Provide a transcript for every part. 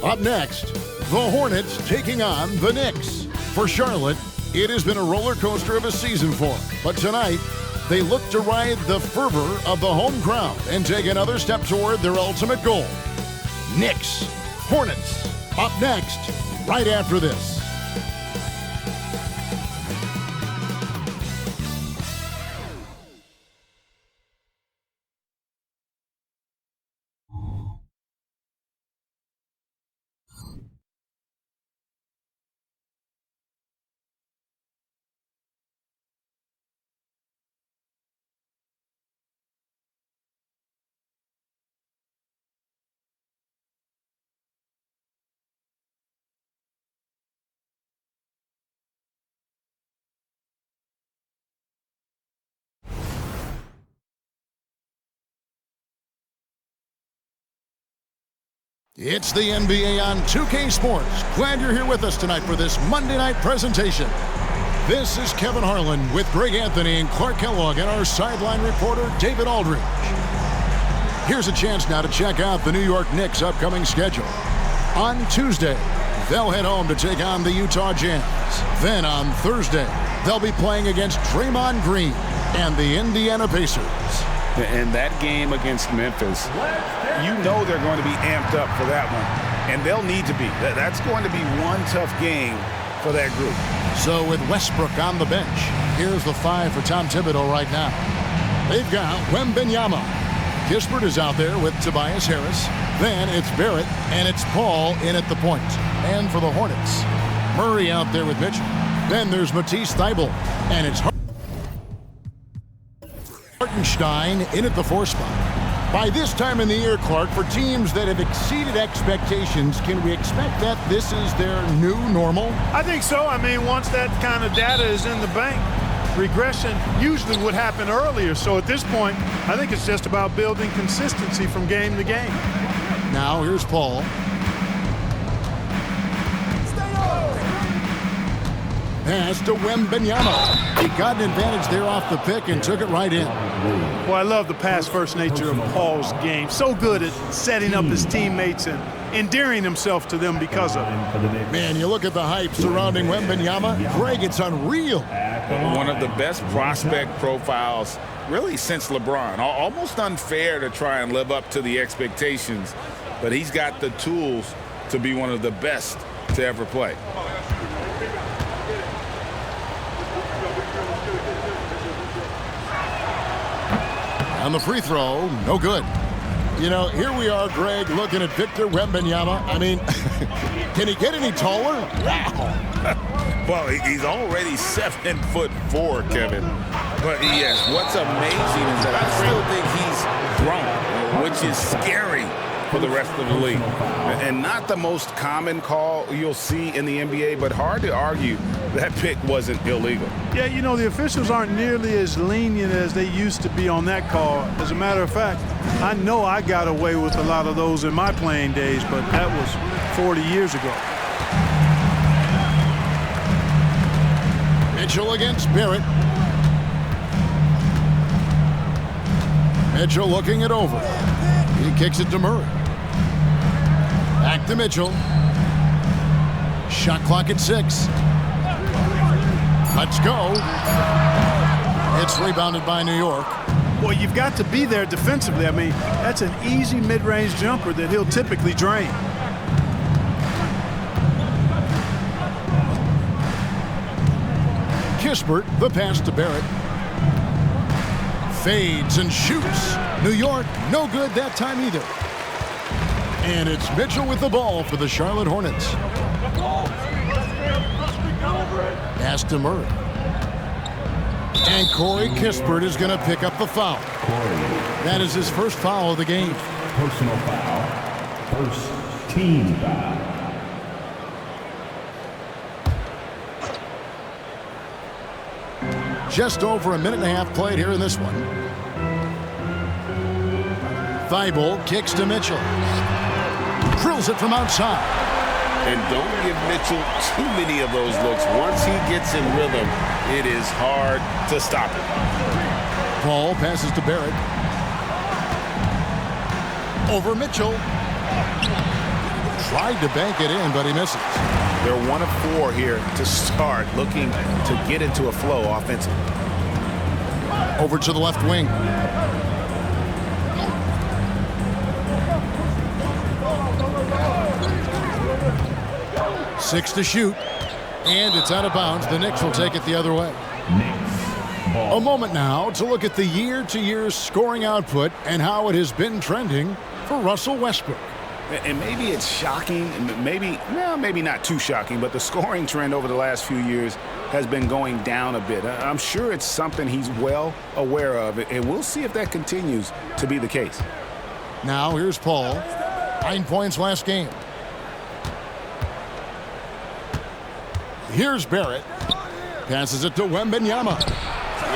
Up next, the Hornets taking on the Knicks. For Charlotte, it has been a roller coaster of a season for them. But tonight, they look to ride the fervor of the home crowd and take another step toward their ultimate goal. Knicks, Hornets, up next, right after this. It's the NBA on 2K Sports. Glad you're here with us tonight for this Monday night presentation. This is Kevin Harlan with Greg Anthony and Clark Kellogg and our sideline reporter, David Aldridge. Here's a chance now to check out the New York Knicks' upcoming schedule. On Tuesday, they'll head home to take on the Utah Jazz. Then on Thursday, they'll be playing against Draymond Green and the Indiana Pacers. And that game against Memphis, you know they're going to be amped up for that one. And they'll need to be. That's going to be one tough game for that group. So with Westbrook on the bench, here's the 5 for Tom Thibodeau right now. They've got Wembanyama. Kispert is out there with Tobias Harris. Then it's Barrett, and it's Paul in at the point. And for the Hornets, Murray out there with Mitchell. Then there's Matisse Thybulle, and it's Hartenstein in at the 4 spot. By this time in the year, Clark, for teams that have exceeded expectations, can we expect that this is their new normal? I think so. I mean, once that kind of data is in the bank, regression usually would happen earlier. So at this point, I think it's just about building consistency from game to game. Now here's Paul. Pass to Wembanyama. He got an advantage there off the pick and took it right in. Well, I love the pass-first nature of Paul's game. So good at setting up his teammates and endearing himself to them because of it. Man, you look at the hype surrounding Wembanyama. Greg, it's unreal. One of the best prospect profiles really since LeBron. Almost unfair to try and live up to the expectations, but he's got the tools to be one of the best to ever play. On the free throw, no good. You know, here we are, Greg, looking at Victor Wembanyama. I mean, can he get any taller? Wow. Well, he's already 7'4", Kevin. But yes, what's amazing is that I still think he's grown, which is scary for the rest of the league. And not the most common call you'll see in the NBA, but hard to argue that pick wasn't illegal. Yeah, you know, the officials aren't nearly as lenient as they used to be on that call. As a matter of fact, I know I got away with a lot of those in my playing days, but that was 40 years ago. Mitchell against Barrett. Mitchell looking it over. He kicks it to Murray. Back to Mitchell. Shot clock at 6. Let's go. It's rebounded by New York. Well, you've got to be there defensively. I mean, that's an easy mid-range jumper that he'll typically drain. Kispert, the pass to Barrett. Fades and shoots. New York, no good that time either. And it's Mitchell with the ball for the Charlotte Hornets. Pass to Murray. And Corey Kispert is going to pick up the foul. That is his first foul of the game. Personal foul. First team foul. Just over a minute and a half played here in this one. Thybulle kicks to Mitchell. Drills it from outside. And don't give Mitchell too many of those looks. Once he gets in rhythm, it is hard to stop him. Paul passes to Barrett. Over Mitchell. Tried to bank it in, but he misses. They're 1 of 4 here to start, looking to get into a flow offensively. Over to the left wing. Six to shoot. And it's out of bounds. The Knicks will take it the other way. A moment now to look at the year-to-year scoring output and how it has been trending for Russell Westbrook. And maybe it's shocking, maybe not too shocking, but the scoring trend over the last few years has been going down a bit. I'm sure it's something he's well aware of, and we'll see if that continues to be the case. Now here's Paul. 9 points last game. Here's Barrett. Passes it to Wembanyama.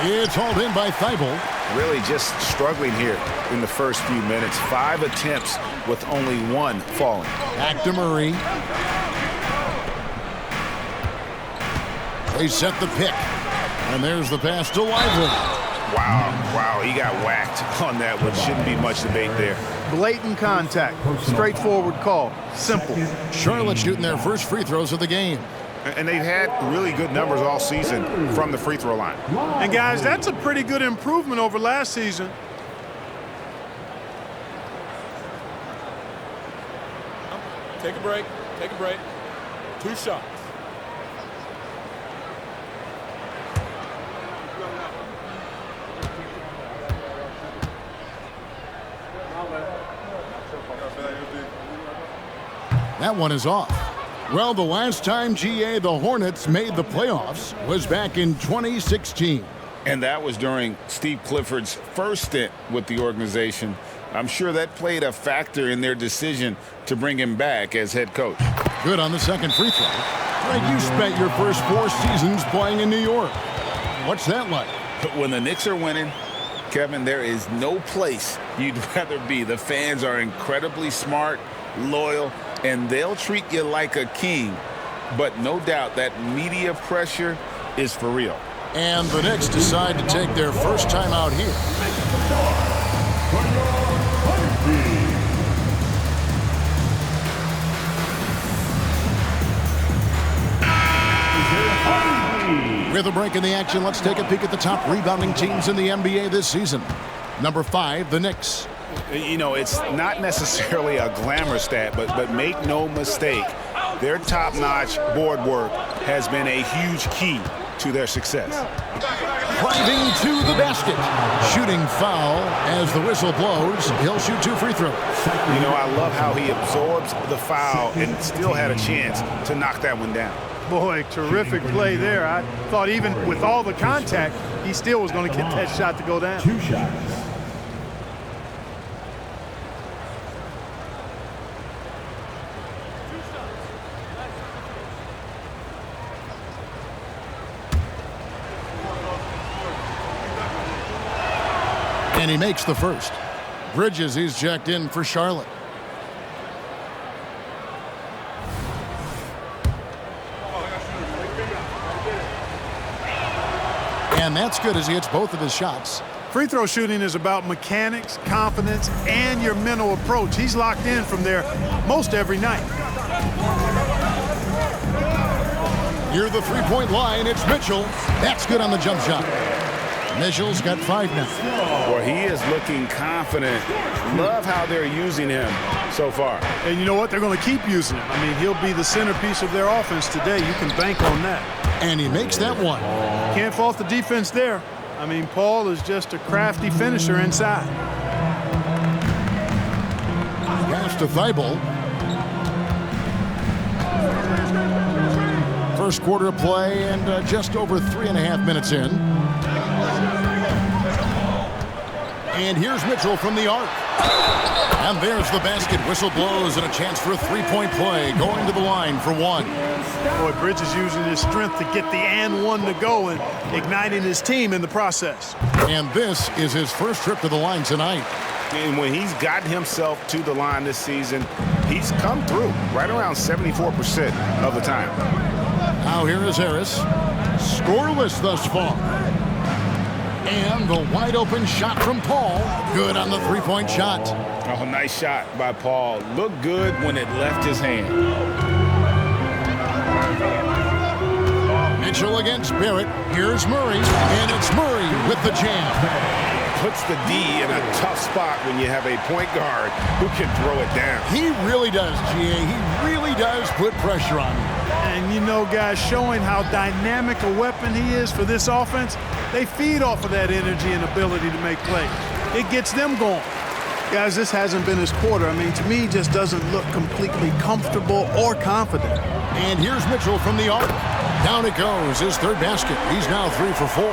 It's hauled in by Thibault. Really just struggling here in the first few minutes. 5 attempts with only 1 falling. Back to Murray. They set the pick. And there's the pass to Lively. Wow, he got whacked on that one. Shouldn't be much debate there. Blatant contact. Straightforward call. Simple. Charlotte shooting their first free throws of the game. And they've had really good numbers all season from the free throw line. And, guys, that's a pretty good improvement over last season. Take a break. Take a break. 2 shots. That one is off. Well, the last time, GA, the Hornets made the playoffs was back in 2016. And that was during Steve Clifford's first stint with the organization. I'm sure that played a factor in their decision to bring him back as head coach. Good on the second free throw. Greg, you spent your first 4 seasons playing in New York. What's that like? When the Knicks are winning, Kevin, there is no place you'd rather be. The fans are incredibly smart, loyal, and they'll treat you like a king. But no doubt that media pressure is for real. And the Knicks decide to take their first time out here. With a break in the action, let's take a peek at the top rebounding teams in the NBA this season. Number 5, the Knicks. You know, it's not necessarily a glamour stat, but make no mistake, their top-notch board work has been a huge key to their success. Driving to the basket. Shooting foul as the whistle blows. He'll shoot 2 free throws. You know, I love how he absorbs the foul and still had a chance to knock that one down. Boy, terrific play there. I thought even with all the contact, he still was going to get that shot to go down. 2 shots. And he makes the first. Bridges, he's checked in for Charlotte. And that's good as he hits both of his shots. Free throw shooting is about mechanics, confidence, and your mental approach. He's locked in from there most every night. Near the three-point line, it's Mitchell. That's good on the jump shot. Mitchell's got 5 now. Boy, he is looking confident. Love how they're using him so far. And you know what? They're going to keep using him. I mean, he'll be the centerpiece of their offense today. You can bank on that. And he makes that one. Can't fault the defense there. I mean, Paul is just a crafty finisher inside. Pass to Thibault. First quarter of play and just over 3.5 minutes in. And here's Mitchell from the arc. And there's the basket. Whistle blows and a chance for a 3-point play. Going to the line for 1. Boy, Bridges using his strength to get the and 1 to go and igniting his team in the process. And this is his first trip to the line tonight. And when he's gotten himself to the line this season, he's come through right around 74% of the time. Now here is Harris. Scoreless thus far. And the wide open shot from Paul. Good on the three-point shot. Oh, nice shot by Paul. Looked good when it left his hand. Mitchell against Barrett. Here's Murray. And it's Murray with the jam. Puts the D in a tough spot when you have a point guard who can throw it down. He really does, GA. He really does put pressure on him. And you know, guys, showing how dynamic a weapon he is for this offense, they feed off of that energy and ability to make plays. It gets them going. Guys, this hasn't been his quarter. I mean, to me, he just doesn't look completely comfortable or confident. And here's Mitchell from the arc. Down it goes, his third basket. He's now 3 for 4.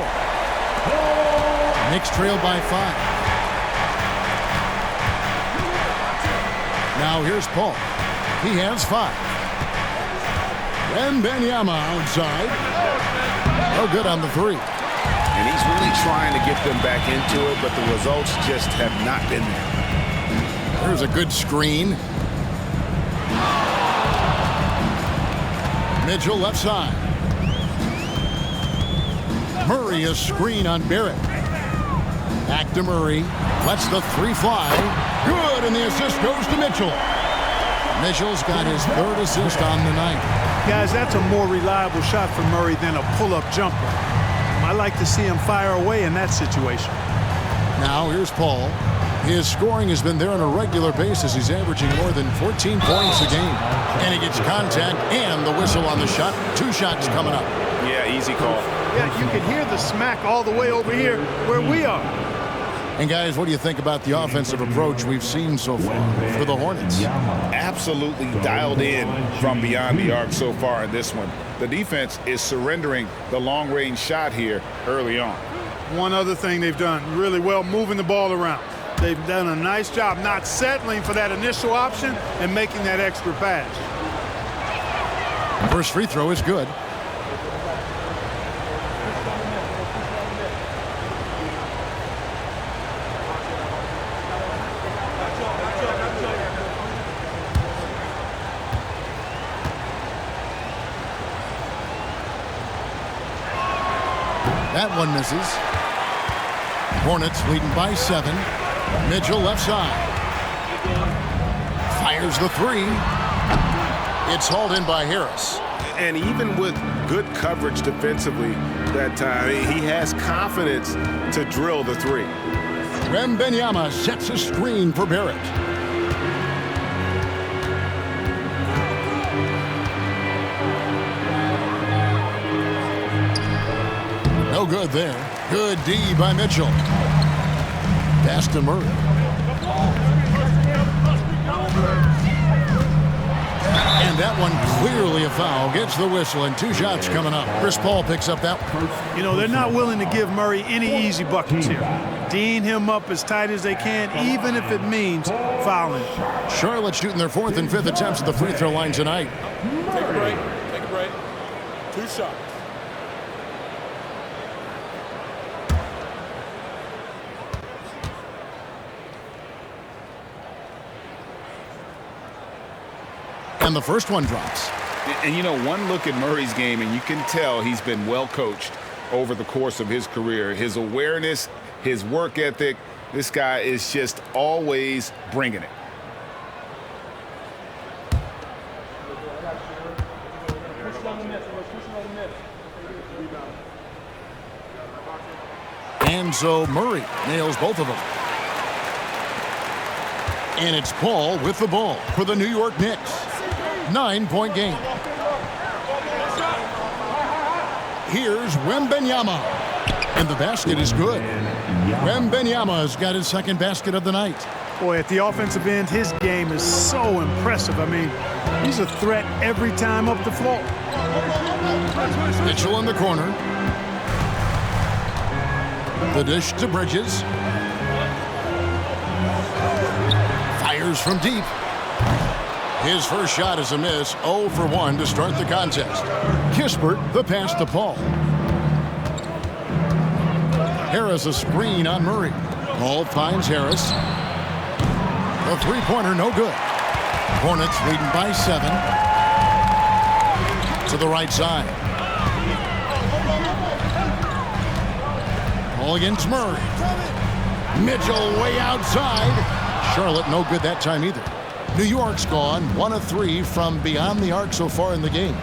Knicks trail by 5. Now here's Paul. He has 5. Wembanyama outside. No good on the 3. And he's really trying to get them back into it, but the results just have not been there. There's a good screen. Mitchell left side. Murray a screen on Barrett. Back to Murray. Lets the 3 fly. Good, and the assist goes to Mitchell. Mitchell's got his 3rd assist on the night. Guys, that's a more reliable shot for Murray than a pull-up jumper. I like to see him fire away in that situation. Now here's Paul. His scoring has been there on a regular basis. He's averaging more than 14 points a game. And he gets contact and the whistle on the shot. 2 shots coming up. Yeah, easy call. Yeah, you can hear the smack all the way over here where we are. And guys, what do you think about the offensive approach we've seen so far for the Hornets? Absolutely dialed in from beyond the arc so far in this one. The defense is surrendering the long-range shot here early on. One other thing they've done really well, moving the ball around. They've done a nice job not settling for that initial option and making that extra pass. First free throw is good. That one misses. Hornets leading by 7. Mitchell left side. Fires the 3. It's hauled in by Harris. And even with good coverage defensively that time, he has confidence to drill the 3. Wembanyama sets a screen for Barrett. No good there. Good D by Mitchell. Pass to Murray. And that one clearly a foul. Gets the whistle and 2 shots coming up. Chris Paul picks up that one. You know, they're not willing to give Murray any easy buckets here. D'ing him up as tight as they can, even if it means fouling. Charlotte shooting their 4th and 5th attempts at the free throw line tonight. Take a break. Take a break. 2 shots. And the first one drops. And you know, one look at Murray's game, and you can tell he's been well coached over the course of his career. His awareness, his work ethic, this guy is just always bringing it. And so Murray nails both of them. And it's Paul with the ball for the New York Knicks. 9-point game. Here's Wembanyama. And the basket is good. Wembanyama's got his 2nd basket of the night. Boy, at the offensive end, his game is so impressive. I mean, he's a threat every time up the floor. Mitchell in the corner. The dish to Bridges. Fires from deep. His first shot is a miss. 0 for 1 to start the contest. Kispert, the pass to Paul. Harris a screen on Murray. Paul finds Harris. The three-pointer no good. Hornets leading by 7. To the right side. Ball against Murray. Mitchell way outside. Charlotte no good that time either. New York's gone 1 of 3 from beyond the arc so far in the game.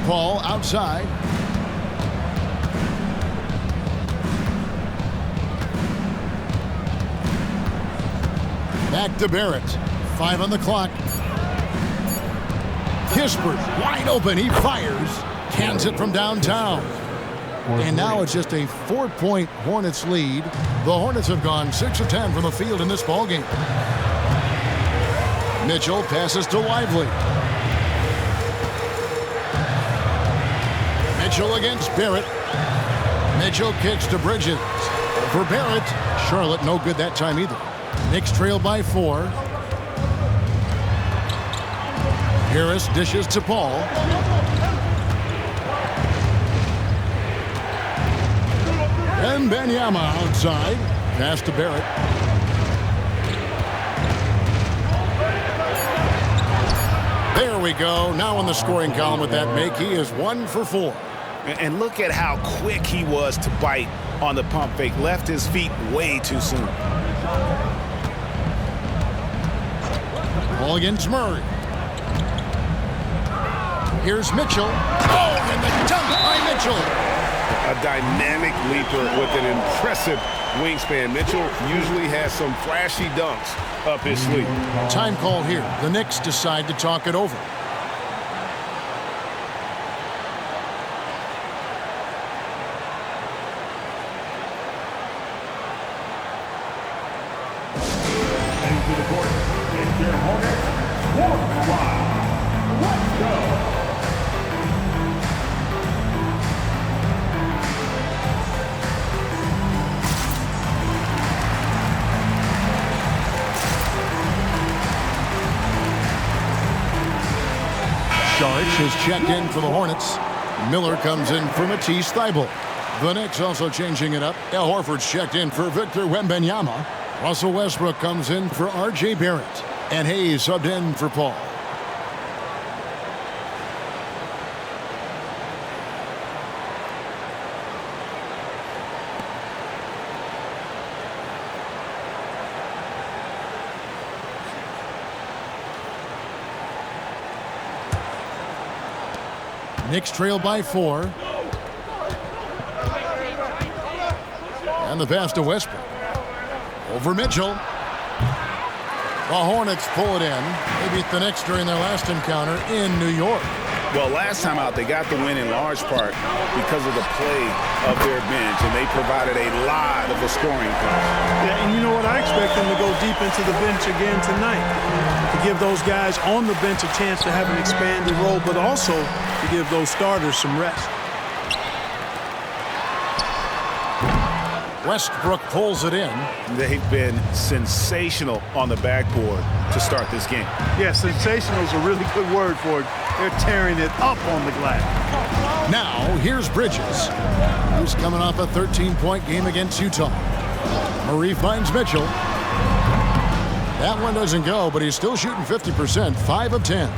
Paul outside. Back to Barrett. 5 on the clock. Kispert wide open. He fires. Cans it from downtown. And now it's just a 4-point Hornets lead. The Hornets have gone 6 of 10 from the field in this ballgame. Mitchell passes to Lively. Mitchell against Barrett. Mitchell kicks to Bridges. For Barrett. Charlotte no good that time either. Knicks trail by 4. Harris dishes to Paul. And Wembanyama outside. Pass to Barrett. There we go. Now in the scoring column with that make. He is 1 for 4. And look at how quick he was to bite on the pump fake. Left his feet way too soon. Ball against Murray. Here's Mitchell. Oh, and the dunk by Mitchell. A dynamic leaper with an impressive wingspan. Mitchell usually has some flashy dunks up his sleeve. Time call here. The Knicks decide to talk it over. Into the court, it's your Hornets Sports Line. Let's go. Sharch is checked in for the Hornets. Miller comes in for Matisse Thybulle. The Knicks also changing it up. Al Horford's checked in for Victor Wembanyama. Russell Westbrook comes in for R.J. Barrett. And Hayes subbed in for Paul. Knicks trail by 4. And the pass to Westbrook. Over Mitchell. The Hornets pull it in. They beat the Knicks during their last encounter in New York. Well, last time out, they got the win in large part because of the play of their bench, and they provided a lot of the scoring points. Yeah, and you know what? I expect them to go deep into the bench again tonight to give those guys on the bench a chance to have an expanded role, but also to give those starters some rest. Westbrook pulls it in. They've been sensational on the backboard to start this game. Yeah, sensational is a really good word for it. They're tearing it up on the glass. Now, here's Bridges. He's coming off a 13-point game against Utah. Murray finds Mitchell. That one doesn't go, but he's still shooting 50%, 5 of 10.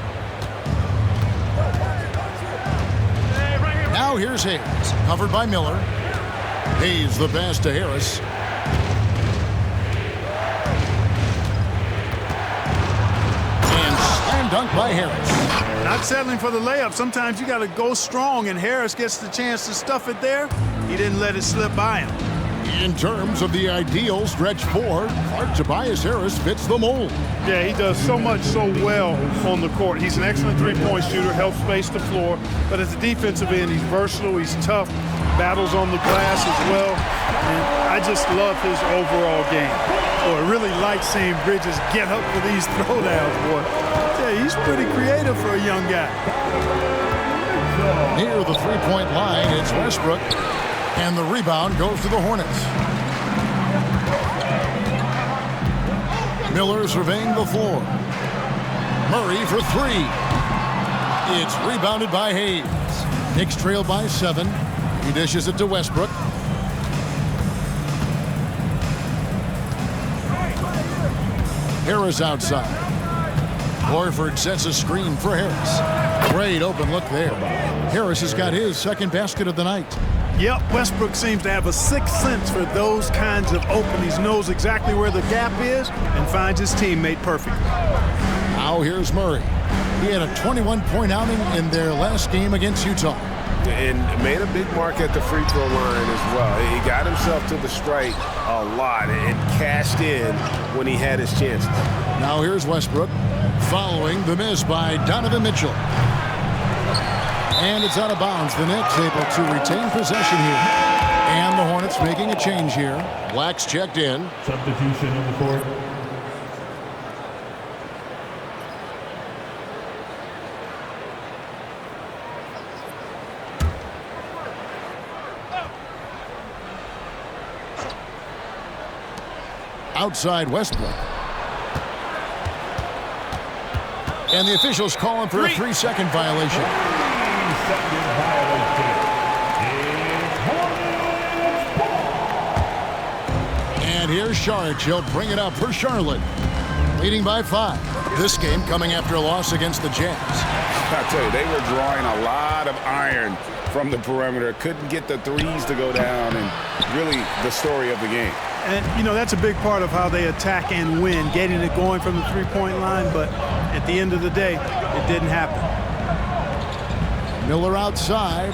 Now here's Hayes, covered by Miller. Hayes the pass to Harris. And slam dunk by Harris. Not settling for the layup. Sometimes you got to go strong, and Harris gets the chance to stuff it there. He didn't let it slip by him. In terms of the ideal stretch 4, Tobias Harris fits the mold. Yeah, he does so much so well on the court. He's an excellent three-point shooter, helps space the floor. But at the defensive end, he's versatile, he's tough, battles on the glass as well. And I just love his overall game. Boy, I really like seeing Bridges get up for these throwdowns, boy. Yeah, he's pretty creative for a young guy. Near the three-point line, it's Westbrook. And the rebound goes to the Hornets. Miller surveying the floor. Murray for 3. It's rebounded by Hayes. Knicks trail by 7. He dishes it to Westbrook. Harris outside. Horford sets a screen for Harris. Great open look there. Harris has got his second basket of the night. Yep, Westbrook seems to have a sixth sense for those kinds of openings, knows exactly where the gap is, and finds his teammate perfectly. Now here's Murray. He had a 21-point outing in their last game against Utah. And made a big mark at the free throw line as well. He got himself to the strike a lot and cashed in when he had his chances. Now here's Westbrook following the miss by Donovan Mitchell. And it's out of bounds. The Knicks able to retain possession here. And the Hornets making a change here. Black's checked in. Substitution on the court. Outside Westbrook. And the officials calling for a 3-second violation. 3-second violation. And here's Saric. He'll bring it up for Charlotte. Leading by 5. This game coming after a loss against the Jazz. I tell you, they were drawing a lot of iron from the perimeter. Couldn't get the threes to go down, and really the story of the game. And, you know, that's a big part of how they attack and win, getting it going from the three-point line, but at the end of the day, it didn't happen. Miller outside.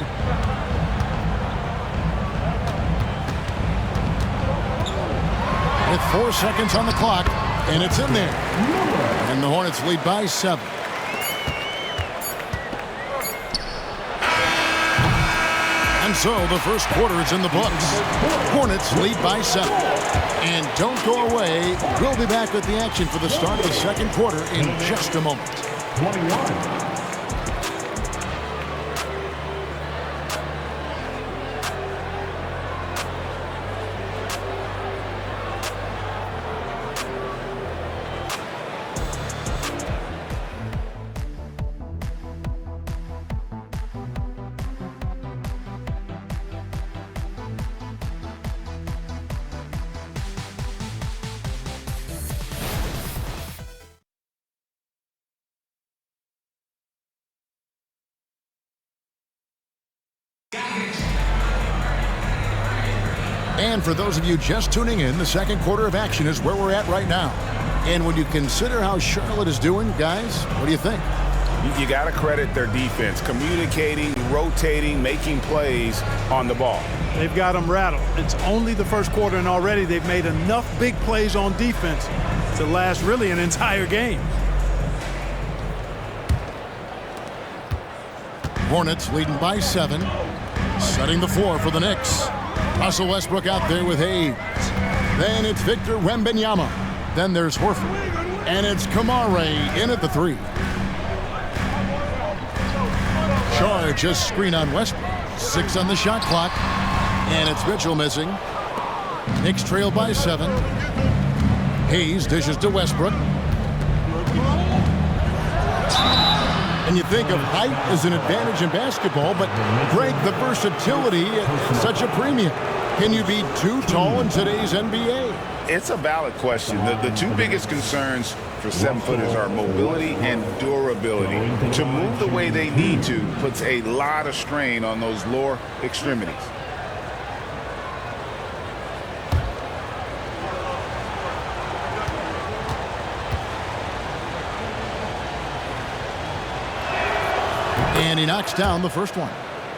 With 4 seconds on the clock, and it's in there. And the Hornets lead by 7. And so the first quarter is in the books. Hornets lead by 7. And don't go away. We'll be back with the action for the start of the second quarter in just a moment. 21. And for those of you just tuning in, the second quarter of action is where we're at right now. And when you consider how Charlotte is doing, guys, what do you think? You got to credit their defense, communicating, rotating, making plays on the ball. They've got them rattled. It's only the first quarter, and already they've made enough big plays on defense to last really an entire game. Hornets leading by 7, setting the floor for the Knicks. Russell Westbrook out there with Hayes. Then it's Victor Wembanyama. Then there's Horford. And it's Kamare in at the 3. Charge a screen on Westbrook. 6 on the shot clock. And it's Mitchell missing. Knicks trail by 7. Hayes dishes to Westbrook. And you think of height as an advantage in basketball, but Greg, the versatility at such a premium. Can you be too tall in today's NBA? It's a valid question. The two biggest concerns for 7-footers are mobility and durability. To move the way they need to puts a lot of strain on those lower extremities. And he knocks down the first one.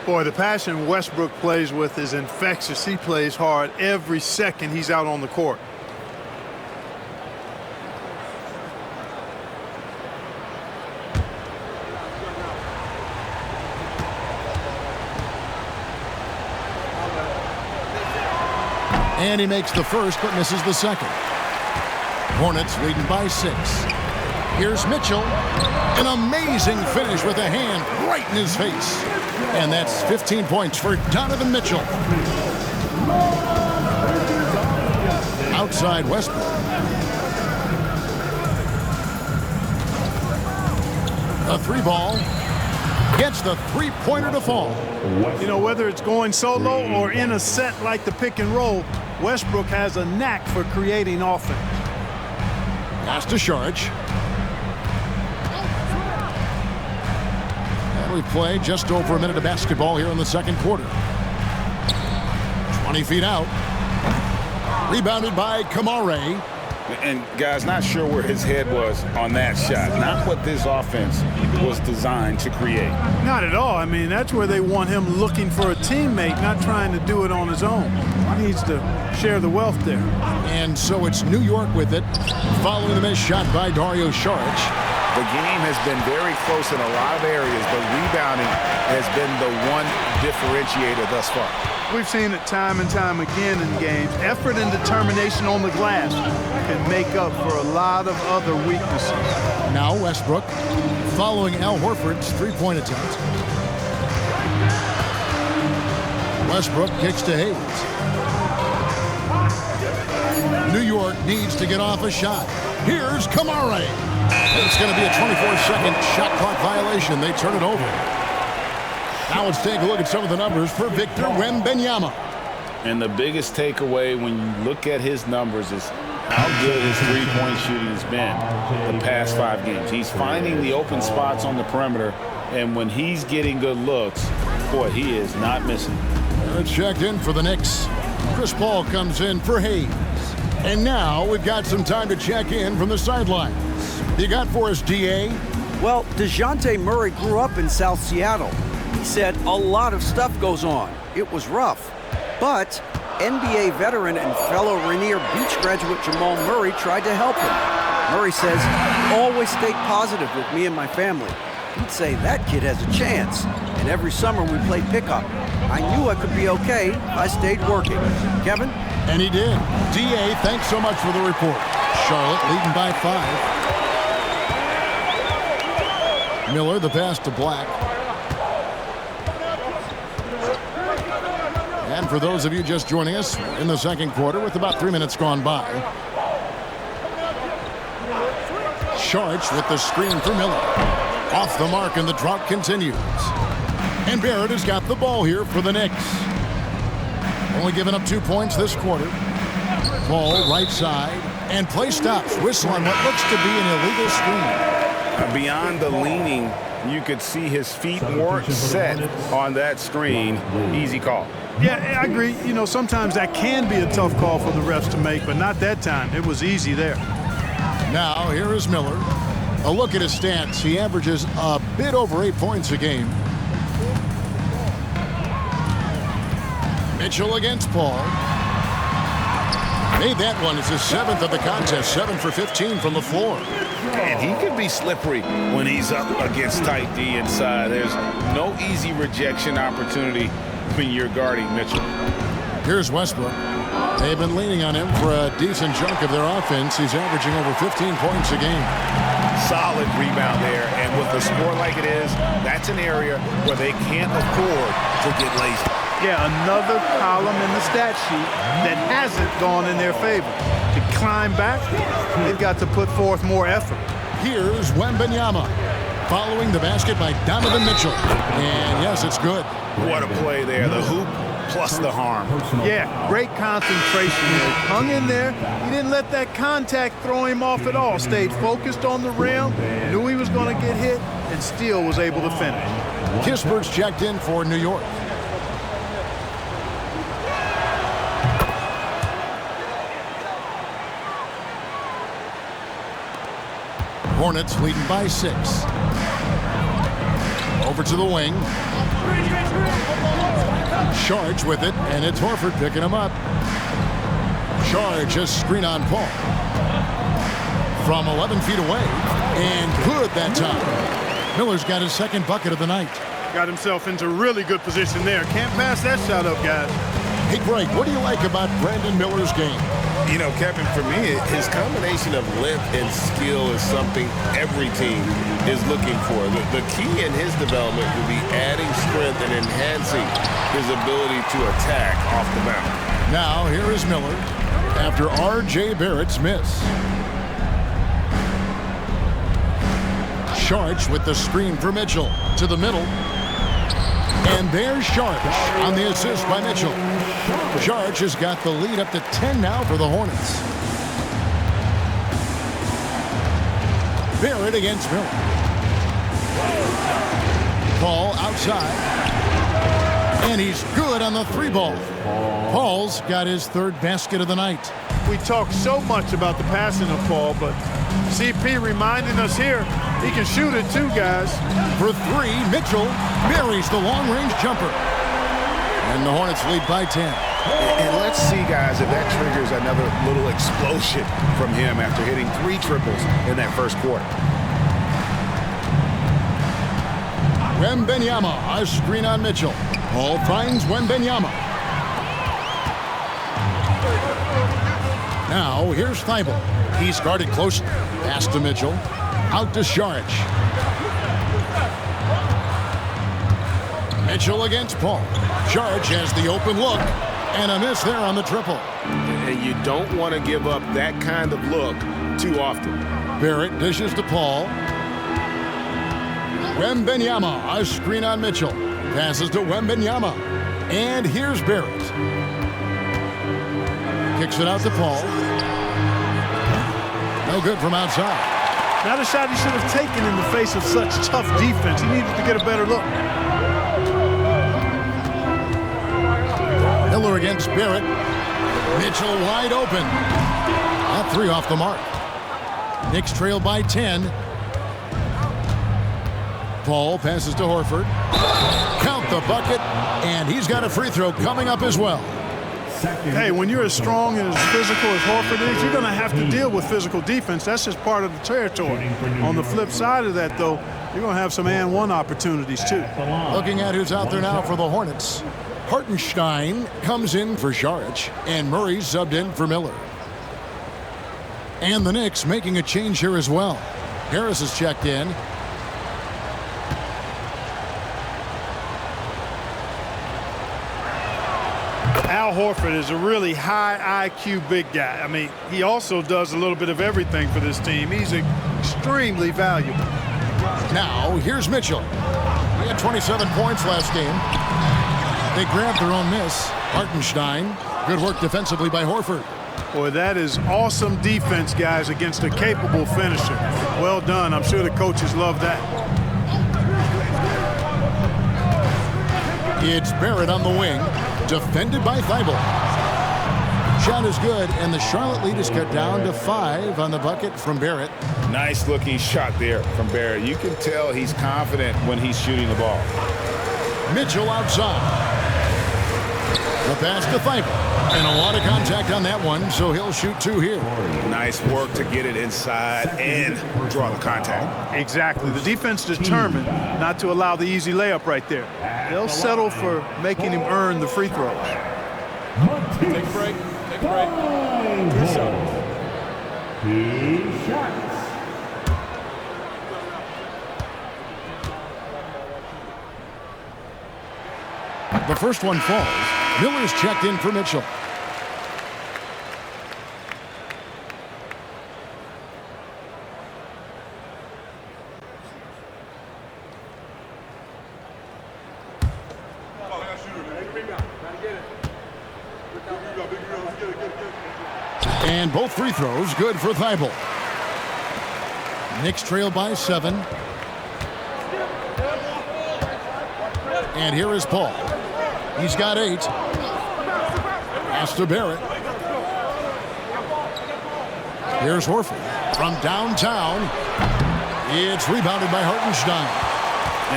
Boy, the passion Westbrook plays with is infectious. He plays hard every second he's out on the court. And he makes the first but misses the second. Hornets leading by 6. Here's Mitchell. An amazing finish with a hand right in his face. And that's 15 points for Donovan Mitchell. Outside Westbrook. A 3-ball. Gets the 3-pointer to fall. You know, whether it's going solo or in a set like the pick and roll, Westbrook has a knack for creating offense. Pass to Saric. And we play just over a minute of basketball here in the second quarter. 20 feet out. Rebounded by Kamare. And, guys, not sure where his head was on that shot. Not what this offense was designed to create. Not at all. I mean, that's where they want him looking for a teammate, not trying to do it on his own. He needs to share the wealth there. And so it's New York with it, following the missed shot by Dario Saric. The game has been very close in a lot of areas, but rebounding has been the one differentiator thus far. We've seen it time and time again in games. Effort and determination on the glass can make up for a lot of other weaknesses. Now Westbrook, following Al Horford's three-point attempt. Westbrook kicks to Hayes. New York needs to get off a shot. Here's Kamare. It's going to be a 24-second shot clock violation. They turn it over. Now let's take a look at some of the numbers for Victor Wembanyama. And the biggest takeaway when you look at his numbers is how good his three-point shooting has been the past 5 games. He's finding the open spots on the perimeter, and when he's getting good looks, boy, he is not missing. Checked in for the Knicks. Chris Paul comes in for Hayes. And now we've got some time to check in from the sidelines. You got for us, D.A.? Well, DeJounte Murray grew up in South Seattle. He said a lot of stuff goes on. It was rough. But NBA veteran and fellow Rainier Beach graduate Jamal Murray tried to help him. Murray says, always stay positive with me and my family. He'd say that kid has a chance. And every summer we played pickup. I knew I could be okay if I stayed working. Kevin? And he did. D.A., thanks so much for the report. Charlotte leading by 5. Miller, the pass to Black. And for those of you just joining us in the second quarter with about 3 minutes gone by. Saric with the screen for Miller. Off the mark and the drought continues. And Barrett has got the ball here for the Knicks. Only giving up 2 points this quarter. Ball right side. And play stops. Whistle on what looks to be an illegal screen. Beyond the leaning, you could see his feet weren't set on that screen. Easy call. Yeah, I agree. You know, sometimes that can be a tough call for the refs to make, but not that time. It was easy there. Now, here is Miller. A look at his stats. He averages a bit over 8 points a game. Mitchell against Paul. Made that one. It's his 7th of the contest. 7 for 15 from the floor. And he can be slippery when he's up against tight D inside. There's no easy rejection opportunity when you're guarding Mitchell. Here's Westbrook. They've been leaning on him for a decent chunk of their offense. He's averaging over 15 points a game. Solid rebound there. And with a score like it is, that's an area where they can't afford to get lazy. Yeah, another column in the stat sheet that hasn't gone in their favor. To climb back, they've got to put forth more effort. Here's Wembanyama. Following the basket by Donovan Mitchell. And yes, it's good. What a play there. The hoop plus the harm. Yeah, great concentration there. Hung in there. He didn't let that contact throw him off at all. Stayed focused on the rim, knew he was going to get hit, and still was able to finish. Kispert's checked in for New York. Hornets leading by 6. Over to the wing. Saric with it, and it's Horford picking him up. Saric just screen on Paul. From 11 feet away, and good that time. Miller's got his 2nd bucket of the night. Got himself into really good position there. Can't pass that shot up, guys. Hey, Greg, what do you like about Brandon Miller's game? You know, Kevin, for me, his combination of length and skill is something every team is looking for. The key in his development will be adding strength and enhancing his ability to attack off the mound. Now, here is Miller after R.J. Barrett's miss. Saric with the screen for Mitchell to the middle. And there's Saric on the assist by Mitchell. Saric has got the lead up to 10 now for the Hornets. Barrett against Miller. Ball outside. And he's good on the 3-ball. Paul's got his 3rd basket of the night. We talk so much about the passing of Paul, but CP reminding us here he can shoot it too, guys. For 3, Mitchell buries the long-range jumper. And the Hornets lead by 10. And let's see, guys, if that triggers another little explosion from him after hitting 3 triples in that first quarter. Wembanyama, a screen on Mitchell. Paul finds Wembanyama. Now, here's Thibault. He's guarded closely. Pass to Mitchell. Out to Saric. Mitchell against Paul. Saric has the open look. And a miss there on the triple. And you don't want to give up that kind of look too often. Barrett dishes to Paul. Wembanyama, a screen on Mitchell. Passes to Wembanyama. And here's Barrett. Kicks it out to Paul. No good from outside. Not a shot he should have taken in the face of such tough defense. He needed to get a better look. Miller against Barrett. Mitchell wide open. That 3 off the mark. Knicks trail by 10. Paul passes to Horford. Count the bucket, and he's got a free throw coming up as well. Hey, when you're as strong and as physical as Horford is, you're going to have to deal with physical defense. That's just part of the territory. On the flip side of that, though, you're going to have some and one opportunities, too. Looking at who's out there now for the Hornets. Hartenstein comes in for Saric, and Murray subbed in for Miller. And the Knicks making a change here as well. Harris is checked in. Al Horford is a really high IQ big guy. I mean, he also does a little bit of everything for this team. He's extremely valuable. Now, here's Mitchell. He had 27 points last game. They grabbed their own miss. Hartenstein, good work defensively by Horford. Boy, that is awesome defense, guys, against a capable finisher. Well done. I'm sure the coaches love that. It's Barrett on the wing, defended by Thibault. Shot is good, and the Charlotte lead is cut down to 5 on the bucket from Barrett. Nice looking shot there from Barrett. You can tell he's confident when he's shooting the ball. Mitchell outside. The pass to Thibault. And a lot of contact on that one, so he'll shoot 2 here. Nice work to get it inside and draw the contact. Exactly. The defense determined not to allow the easy layup right there. They'll settle for making him earn the free throws. Take a break. Take a break. 2 shots. 2 shots. The first one falls. Miller's checked in for Mitchell. And both free throws good for Thibault. Knicks trail by 7. And here is Paul. He's got 8. Pass to Barrett. Here's Horford from downtown. It's rebounded by Hartenstein.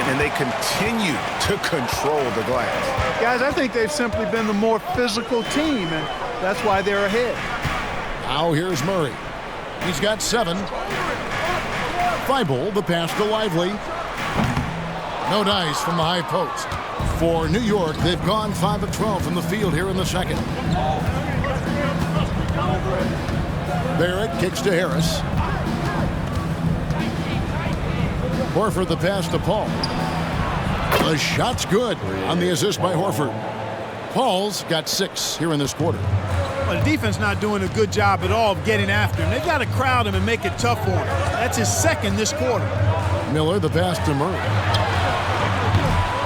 And they continue to control the glass. Guys, I think they've simply been the more physical team, and that's why they're ahead. Now here's Murray. He's got 7. Thibault, the pass to Lively. No dice from the high post. For New York, they've gone 5 of 12 from the field here in the second. Barrett kicks to Harris. Horford the pass to Paul. The shot's good on the assist by Horford. Paul's got 6 here in this quarter. Well, the defense not doing a good job at all of getting after him. They've got to crowd him and make it tough for him. That's his 2nd this quarter. Miller the pass to Murray.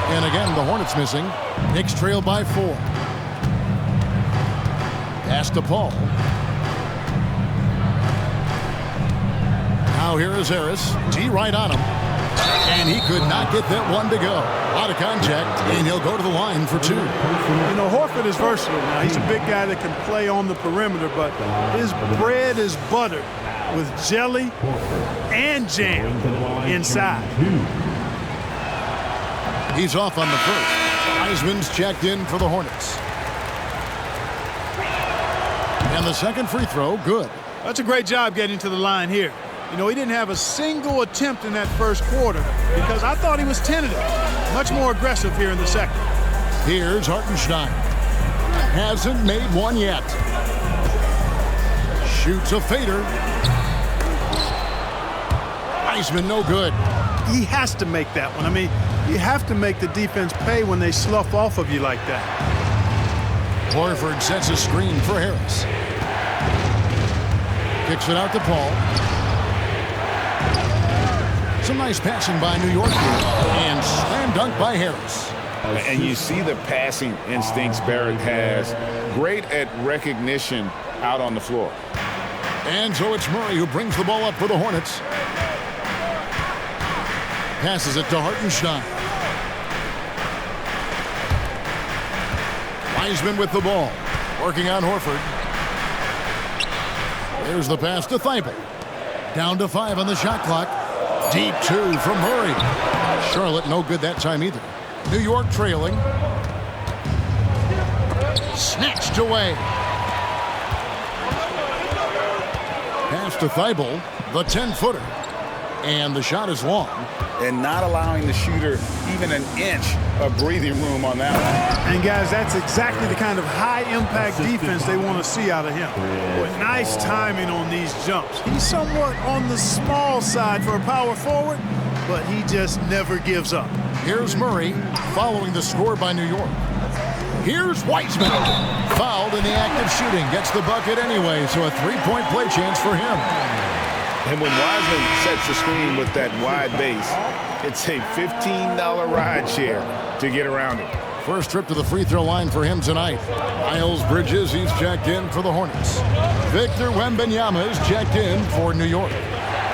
And again, the Hornets missing. Knicks trail by 4. Pass to Paul. Now here is Harris. D right on him. And he could not get that one to go. A lot of contact, and he'll go to the line for 2. You know, Horford is versatile now. He's a big guy that can play on the perimeter, but his bread is buttered with jelly and jam inside. He's off on the first. Wiseman's checked in for the Hornets. And the second free throw, good. That's a great job getting to the line here. You know, he didn't have a single attempt in that first quarter because I thought he was tentative. Much more aggressive here in the second. Here's Hartenstein. Hasn't made one yet. Shoots a fader. Wiseman, no good. He has to make that one. I mean, you have to make the defense pay when they slough off of you like that. Horford sets a screen for Harris. Kicks it out to Paul. Some nice passing by New York here. And slam dunk by Harris. And you see the passing instincts Barrett has. Great at recognition out on the floor. And so it's Murray who brings the ball up for the Hornets. Passes it to Hartenstein. Wiseman with the ball. Working on Horford. There's the pass to Thibault. Down to 5 on the shot clock. Deep 2 from Murray. Charlotte no good that time either. New York trailing. Snatched away. Pass to Thibault. The 10-footer. And the shot is long. And not allowing the shooter even an inch of breathing room on that one. And guys, that's exactly the kind of high-impact defense they want to see out of him. With nice timing on these jumps. He's somewhat on the small side for a power forward, but he just never gives up. Here's Murray following the score by New York. Here's Wiseman. Fouled in the act of shooting. Gets the bucket anyway, so a 3-point play chance for him. And when Wiseman sets the screen with that wide base, it's a $15 ride share to get around it. First trip to the free throw line for him tonight. Miles Bridges, he's checked in for the Hornets. Victor Wembanyama is checked in for New York.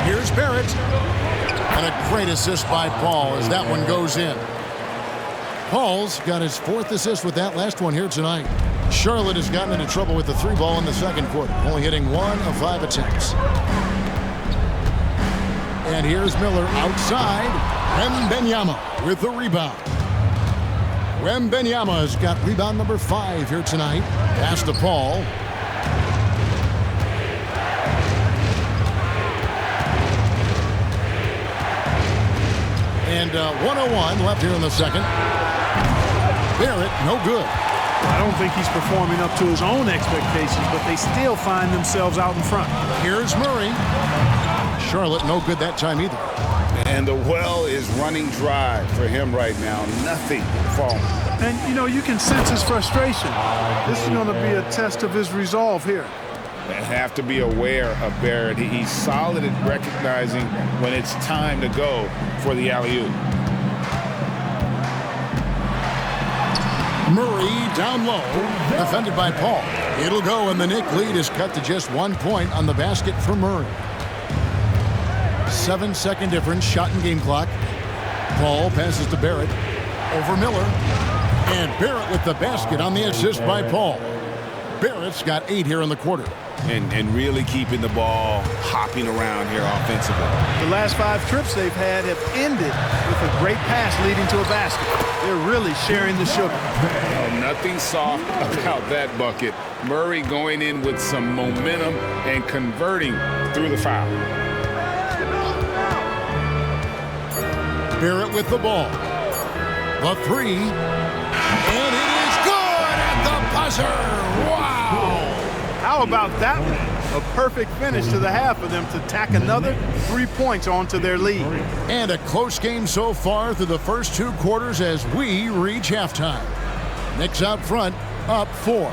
Here's Barrett. And a great assist by Paul as that one goes in. Paul's got his 4th assist with that last one here tonight. Charlotte has gotten into trouble with the 3-ball in the second quarter, only hitting 1 of 5 attempts. And here's Miller outside. Wembanyama with the rebound. Wembanyama's got rebound number 5 here tonight. Pass to Paul. And 1:01 left here in the second. Barrett, no good. I don't think he's performing up to his own expectations, but they still find themselves out in front. Here's Murray. Charlotte no good that time either. And the well is running dry for him right now. Nothing falling. And, you know, you can sense his frustration. This is going to be a test of his resolve here. They have to be aware of Barrett. He's solid at recognizing when it's time to go for the alley-oop. Murray down low, defended by Paul. It'll go, and the Knicks lead is cut to just 1 point on the basket for Murray. 7-second difference, shot and game clock. Paul passes to Barrett. Over Miller. And Barrett with the basket on the assist by Paul. Barrett's got 8 here in the quarter. And really keeping the ball hopping around here offensively. The last 5 trips they've had have ended with a great pass leading to a basket. They're really sharing the sugar. Oh, nothing soft about that bucket. Murray going in with some momentum and converting through the foul. Barrett with the ball. The 3. And it is good at the buzzer. Wow. How about that one? A perfect finish to the half for them to tack another 3 points onto their lead. And a close game so far through the first 2 quarters as we reach halftime. Knicks out front, up 4.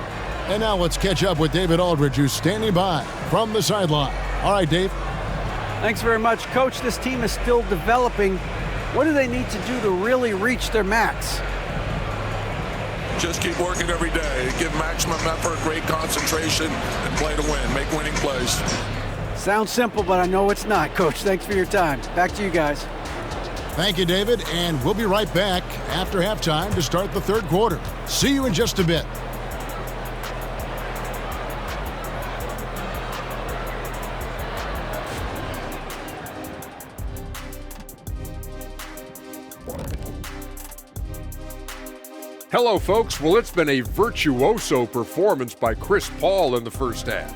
And now let's catch up with David Aldridge, who's standing by from the sideline. All right, Dave. Thanks very much, Coach. This team is still developing. What do they need to do to really reach their max? Just keep working every day. Give maximum effort, great concentration, and play to win. Make winning plays. Sounds simple, but I know it's not, Coach. Thanks for your time. Back to you guys. Thank you, David, and we'll be right back after halftime to start the third quarter. See you in just a bit. Hello, folks. Well, it's been a virtuoso performance by Chris Paul in the first half.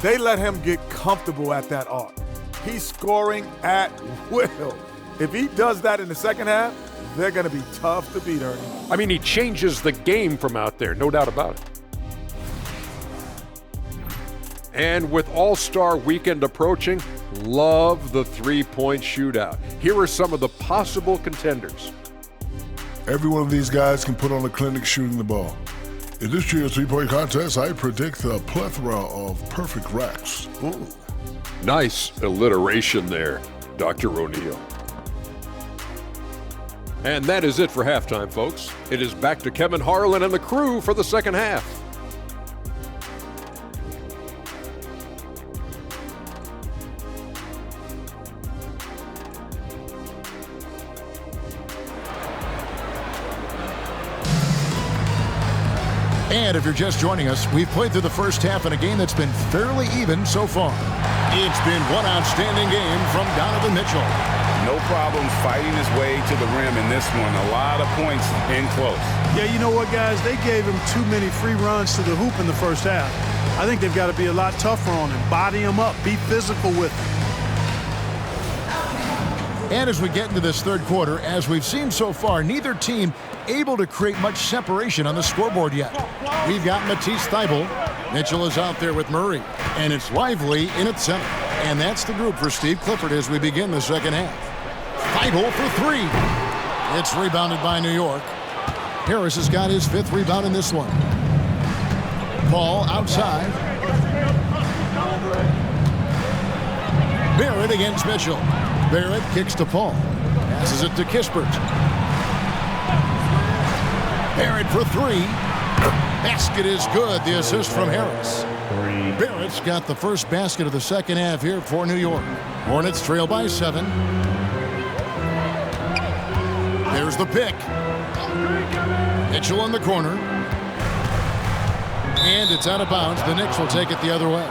They let him get comfortable at that arc. He's scoring at will. If he does that in the second half, they're going to be tough to beat, Ernie. I mean, he changes the game from out there, no doubt about it. And with All-Star Weekend approaching, love the three-point shootout. Here are some of the possible contenders. Every one of these guys can put on a clinic shooting the ball. In this year's three-point contest, I predict a plethora of perfect racks. Ooh. Nice alliteration there, Dr. O'Neill. And that is it for halftime, folks. It is back to Kevin Harlan and the crew for the second half. And if you're just joining us, we've played through the first half in a game that's been fairly even so far. It's been one outstanding game from Donovan Mitchell. No problems fighting his way to the rim in this one. A lot of points in close. Yeah, you know what, guys? They gave him too many free runs to the hoop in the first half. I think they've got to be a lot tougher on him. Body him up. Be physical with him. And as we get into this third quarter, as we've seen so far, neither team able to create much separation on the scoreboard yet. We've got Matisse Thybulle. Mitchell is out there with Murray. And it's Lively in at center. And that's the group for Steve Clifford as we begin the second half. Thybulle for three. It's rebounded by New York. Harris has got his fifth rebound in this one. Paul outside. Barrett against Mitchell. Barrett kicks to Paul. Passes it to Kispert. Barrett for three. Basket is good. The assist from Harris. Barrett's got the first basket of the second half here for New York. Hornets trail by 7. There's the pick. Mitchell in the corner. And it's out of bounds. The Knicks will take it the other way.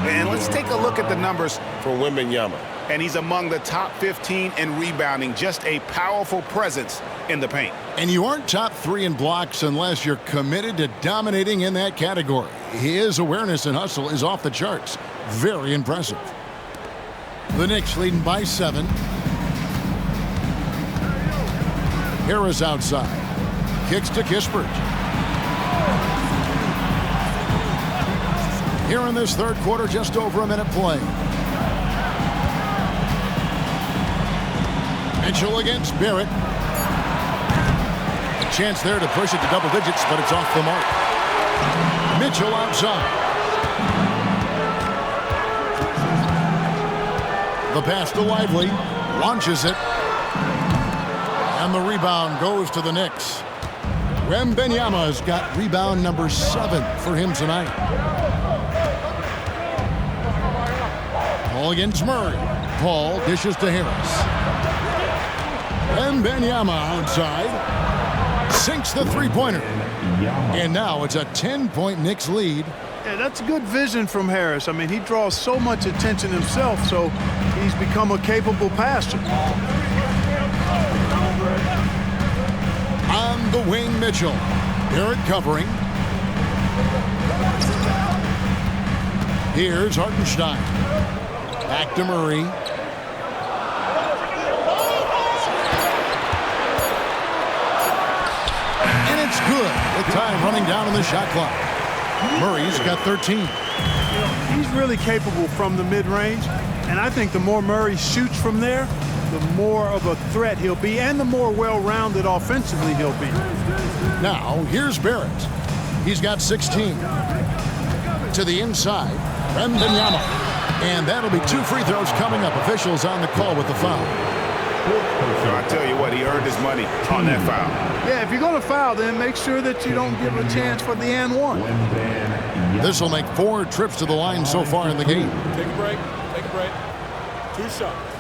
And let's take a look at the numbers for Wembanyama. And he's among the top 15 in rebounding. Just a powerful presence in the paint. And you aren't top 3 in blocks unless you're committed to dominating in that category. His awareness and hustle is off the charts. Very impressive. The Knicks leading by 7. Harris outside. Kicks to Kispert. Here in this third quarter, just over a minute play. Mitchell against Barrett. A chance there to push it to double digits, but it's off the mark. Mitchell outside. The pass to Lively. Launches it. And the rebound goes to the Knicks. Wembanyama's got rebound number 7 for him tonight. Paul against Murray. Paul dishes to Harris. Wembanyama outside. Sinks the three-pointer. And now it's a 10-point Knicks lead. Yeah, that's good vision from Harris. I mean, he draws so much attention himself, so he's become a capable passer. On the wing, Mitchell. Barrett covering. Here's Hartenstein. Back to Murray. And it's good. With time running down on the shot clock. Murray's got 13. You know, he's really capable from the mid-range, and I think the more Murray shoots from there, the more of a threat he'll be, and the more well-rounded offensively he'll be. Now, here's Barrett. He's got 16. To the inside, Wembanyama. And that'll be 2 free throws coming up. Officials on the call with the foul. So I tell you what, he earned his money on that foul. Yeah, if you're going to foul, then make sure that you don't give a chance for the and one. This will make 4 trips to the line so far in the game. Take a break. Take a break. 2 shots.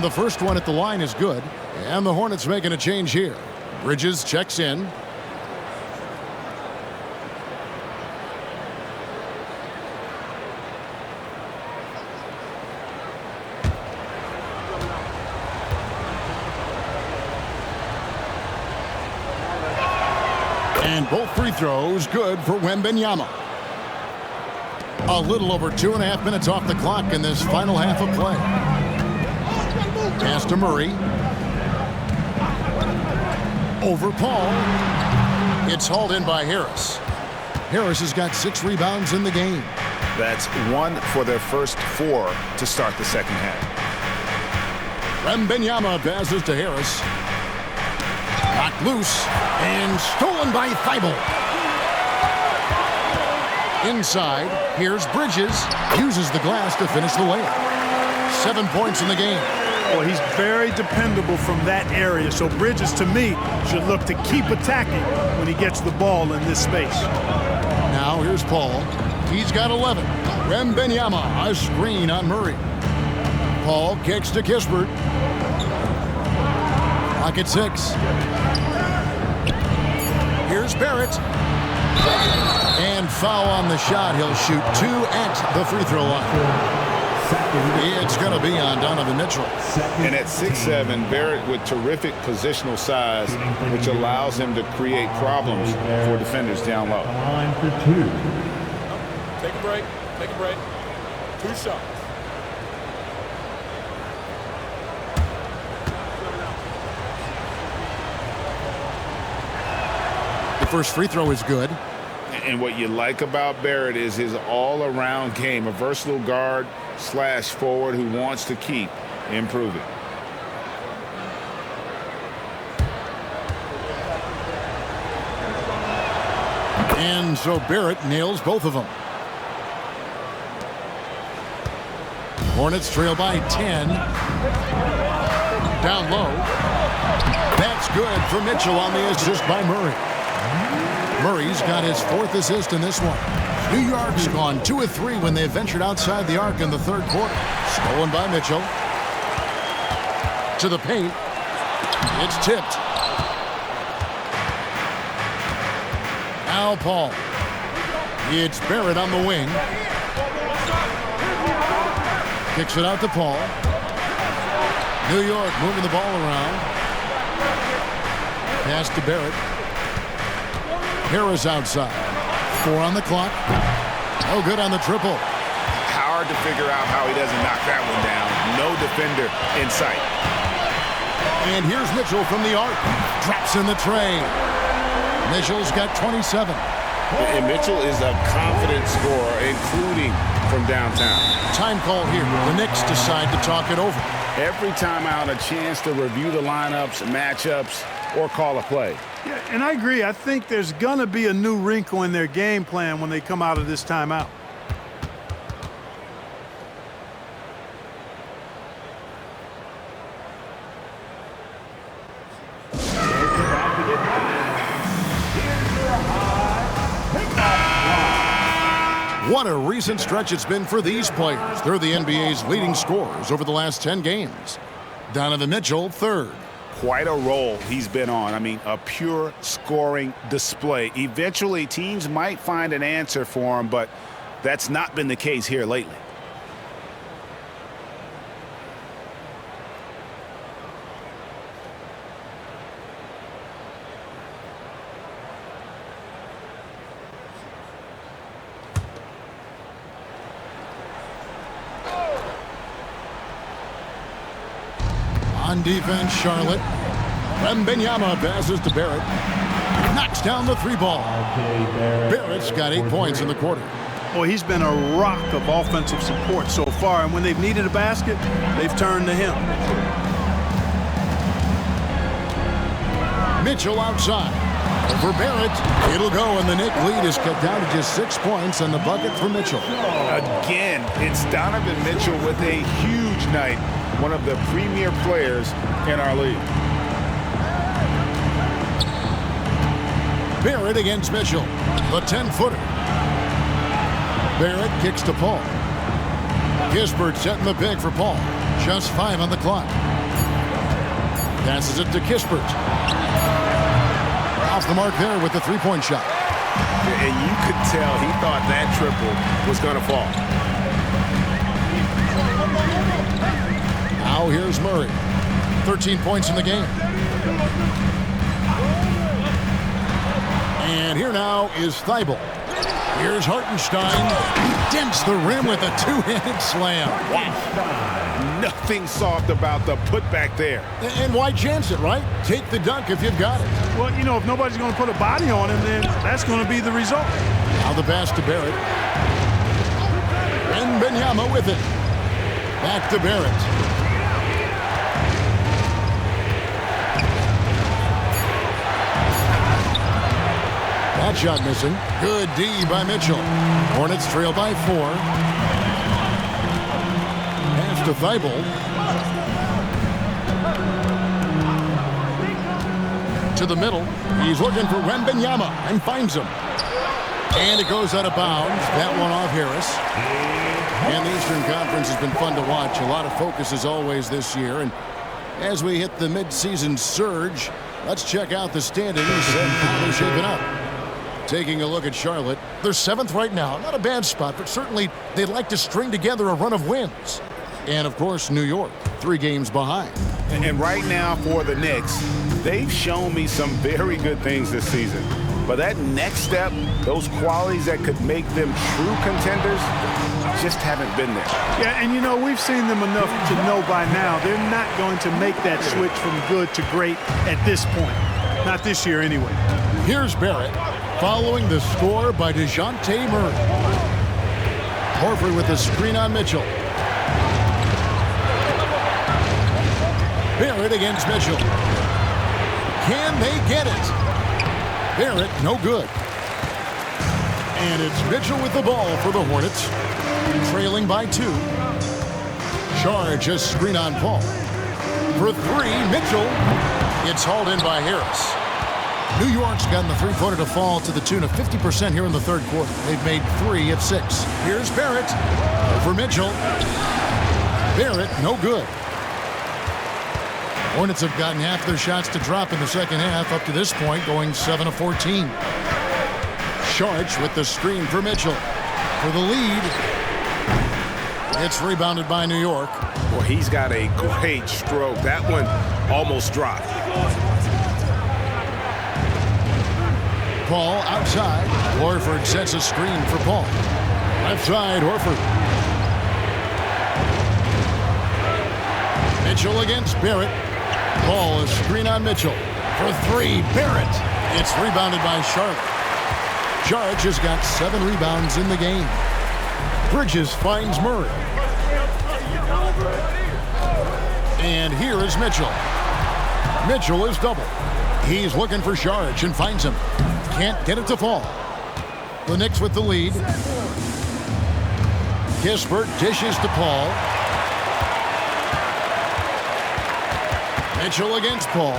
And the first one at the line is good. And the Hornets making a change here. Bridges checks in. And both free throws good for Wembanyama. A little over 2.5 minutes off the clock in this final half of play. Pass to Murray. Over Paul. It's hauled in by Harris. Harris has got 6 rebounds in the game. That's 1 for their first 4 to start the second half. Wembanyama passes to Harris. Knocked loose and stolen by Thibault. Inside, here's Bridges. Uses the glass to finish the layup. 7 points in the game. Well, he's very dependable from that area. So Bridges, to me, should look to keep attacking when he gets the ball in this space. Now here's Paul. He's got 11. Wembanyama, a screen on Murray. Paul kicks to Kispert. Clock at 6. Here's Barrett. And foul on the shot. He'll shoot 2 at the free throw line. It's going to be on Donovan Mitchell. And at 6'7", Barrett with terrific positional size, which allows him to create problems for defenders down low. Line for 2. Take a break. Take a break. 2 shots. The first free throw is good. And what you like about Barrett is his all-around game, a versatile guard / forward who wants to keep improving. And so Barrett nails both of them. Hornets trail by 10. Down low. That's good for Mitchell on the assist by Murray. Murray's got his 4th assist in this one. New York's gone 2 of 3 when they ventured outside the arc in the 3rd quarter. Stolen by Mitchell. To the paint. It's tipped. Now Paul. It's Barrett on the wing. Kicks it out to Paul. New York moving the ball around. Pass to Barrett. Harris outside. 4 on the clock. Oh, good on the triple. Hard to figure out how he doesn't knock that one down. No defender in sight. And here's Mitchell from the arc. Drops in the tray. Mitchell's got 27. And Mitchell is a confident scorer, including from downtown. Time call here. The Knicks decide to talk it over. Every time out, a chance to review the lineups, matchups, or call a play. Yeah, and I agree. I think there's going to be a new wrinkle in their game plan when they come out of this timeout. What a recent stretch it's been for these players. They're the NBA's leading scorers over the last 10 games. Donovan Mitchell, 3rd. Quite a role he's been on. I mean, a pure scoring display. Eventually, teams might find an answer for him, but that's not been the case here lately. On defense, Charlotte. Wembanyama passes to Barrett. Knocks down the 3 ball. Barrett's got 8 points in the quarter. Well, he's been a rock of offensive support so far, and when they've needed a basket, they've turned to him. Mitchell outside. Over Barrett. It'll go, and the Knicks lead is cut down to just 6 points, and the bucket for Mitchell. Again, it's Donovan Mitchell with a huge night. One of the premier players in our league. Barrett against Mitchell. The 10-footer. Barrett kicks to Paul. Kispert setting the pick for Paul. Just 5 on the clock. Passes it to Kispert. Off the mark there with the three-point shot. And you could tell he thought that triple was going to fall. Now here's Murray. 13 points in the game. And here now is Thibault. Here's Hartenstein. Dents the rim with a two-handed slam. Wow. Nothing soft about the putback there. And why chance it, right? Take the dunk if you've got it. Well, you know, if nobody's going to put a body on him, then that's going to be the result. Now the pass to Barrett. And Benyama with it. Back to Barrett. That shot missing. Good D by Mitchell. Hornets trail by 4. Pass to Thibault. To the middle. He's looking for Wembanyama and finds him. And it goes out of bounds. That one off Harris. And the Eastern Conference has been fun to watch. A lot of focus as always this year. And as we hit the midseason surge, let's check out the standings and how they're shaping up. Taking a look at Charlotte, they're 7th right now. Not a bad spot, but certainly they'd like to string together a run of wins. And, of course, New York, 3 games behind. And right now for the Knicks, they've shown me some very good things this season. But that next step, those qualities that could make them true contenders, just haven't been there. Yeah, and, you know, we've seen them enough to know by now they're not going to make that switch from good to great at this point. Not this year, anyway. Here's Barrett. Following the score by DeJounte Murray. Horford with the screen on Mitchell. Barrett against Mitchell. Can they get it? Barrett, no good. And it's Mitchell with the ball for the Hornets. Trailing by 2. Charge a screen on Paul. For 3, Mitchell. It's hauled in by Harris. New York's gotten the three-pointer to fall to the tune of 50% here in the third quarter. They've made 3 of 6. Here's Barrett for Mitchell. Barrett, no good. Hornets have gotten half their shots to drop in the second half up to this point, going 7 of 14. Sharch with the screen for Mitchell. For the lead. It's rebounded by New York. Well, he's got a great stroke. That one almost dropped. Paul outside. Horford sets a screen for Paul. Left side, Horford. Mitchell against Barrett. Paul, a screen on Mitchell. For 3, Barrett. It's rebounded by Charlotte. Charge has got 7 rebounds in the game. Bridges finds Murray. And here is Mitchell. Mitchell is double. He's looking for Charge and finds him. Can't get it to fall. The Knicks with the lead. Kispert dishes to Paul. Mitchell against Paul.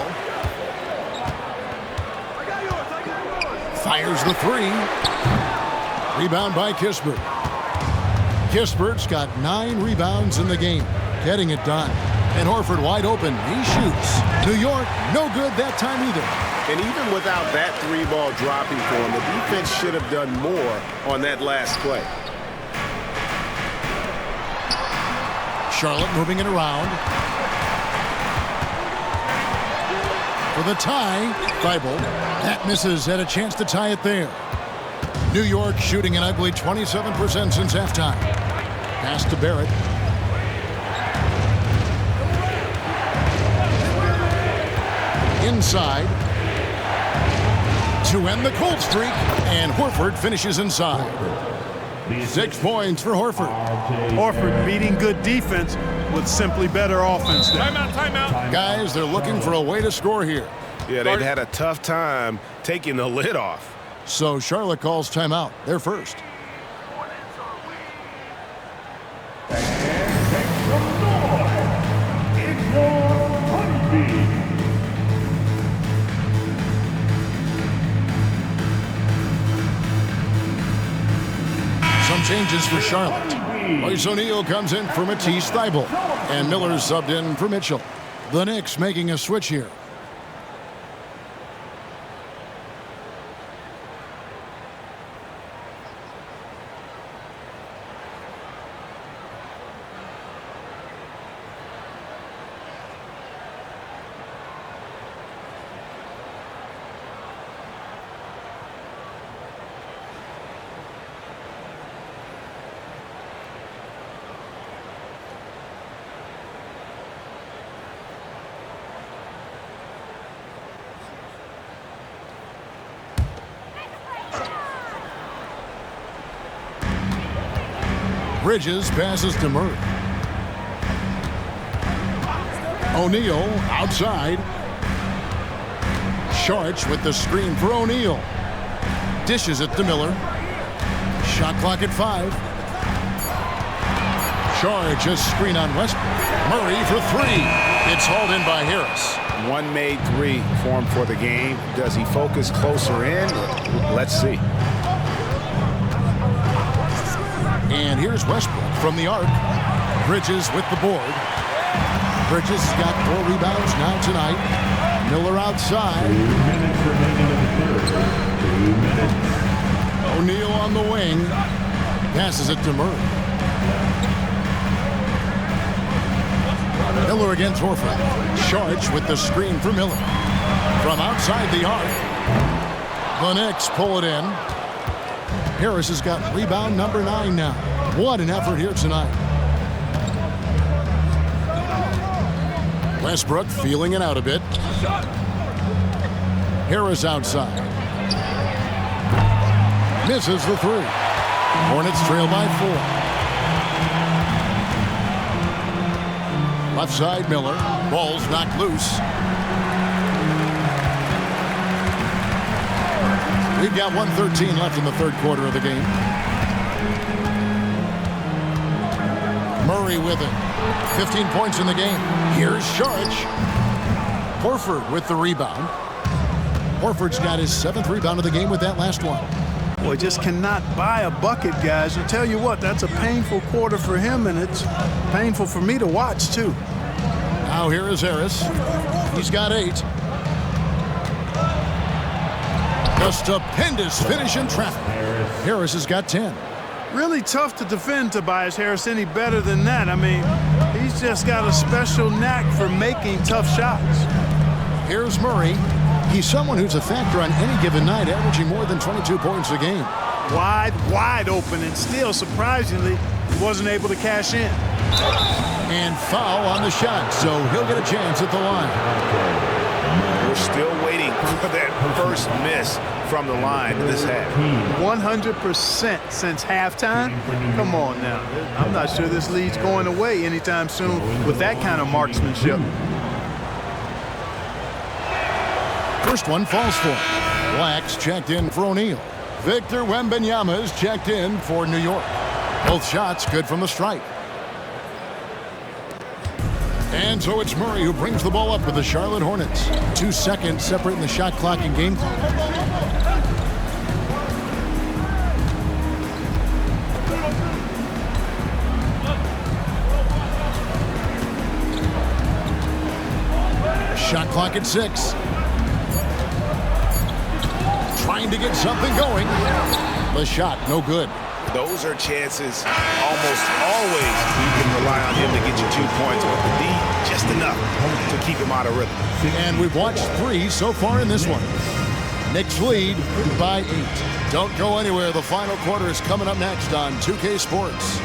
Fires the 3. Rebound by Kispert. Kispert's got 9 rebounds in the game. Getting it done. And Horford wide open. He shoots. New York, no good that time either. And even without that 3-ball dropping for him, the defense should have done more on that last play. Charlotte moving it around. For the tie, Thibault. That misses, had a chance to tie it there. New York shooting an ugly 27% since halftime. Pass to Barrett. Inside. To end the cold streak, and Horford finishes inside. 6 points for Horford. Horford beating good defense with simply better offense there. Timeout. Guys, they're looking for a way to score here. Yeah, they'd had a tough time taking the lid off. So Charlotte calls timeout. They're first. Some changes for Charlotte. Royce O'Neal comes in for Matisse Thybulle. And Miller subbed in for Mitchell. The Knicks making a switch here. Bridges passes to Murray. O'Neal outside. Sharch with the screen for O'Neal. Dishes it to Miller. Shot clock at 5. Sharch a screen on Westbrook. Murray for 3. It's hauled in by Harris. One made 3 for him for the game. Does he focus closer in? Let's see. And here's Westbrook from the arc. Bridges with the board. Bridges has got 4 rebounds now tonight. Miller outside. 2 minutes remaining in the third. 2 minutes. O'Neal on the wing. Passes it to Murray. Miller against Horford. Sharch with the screen for Miller. From outside the arc. The Knicks pull it in. Harris has got rebound number 9 now. What an effort here tonight. Westbrook feeling it out a bit. Harris outside. Misses the 3. Hornets trail by 4. Left side Miller. Ball's knocked loose. We've got 1:13 left in the third quarter of the game. Murray with it. 15 points in the game. Here's Sharch. Horford with the rebound. Horford's got his 7th rebound of the game with that last one. Boy, just cannot buy a bucket, guys. I tell you what, that's a painful quarter for him, and it's painful for me to watch, too. Now here is Harris. He's got 8. A stupendous finish in traffic. Harris has got 10. Really tough to defend Tobias Harris any better than that. I mean, he's just got a special knack for making tough shots. Here's Murray. He's someone who's a factor on any given night, averaging more than 22 points a game. Wide open, and still, surprisingly, he wasn't able to cash in. And foul on the shot, so he'll get a chance at the line. We're still waiting for that first miss from the line this half. 100% since halftime? Come on now. I'm not sure this lead's going away anytime soon with that kind of marksmanship. First one falls for him. Black's checked in for O'Neal. Victor Wembanyama's checked in for New York. Both shots good from the stripe. And so it's Murray who brings the ball up with the Charlotte Hornets. 2 seconds separating the shot clock and game clock. Shot clock at 6. Trying to get something going. The shot, no good. Those are chances almost always you can rely on him to get you 2 points, but the D just enough to keep him out of rhythm. And we've watched 3 so far in this one. Knicks lead by 8. Don't go anywhere. The final quarter is coming up next on 2K Sports.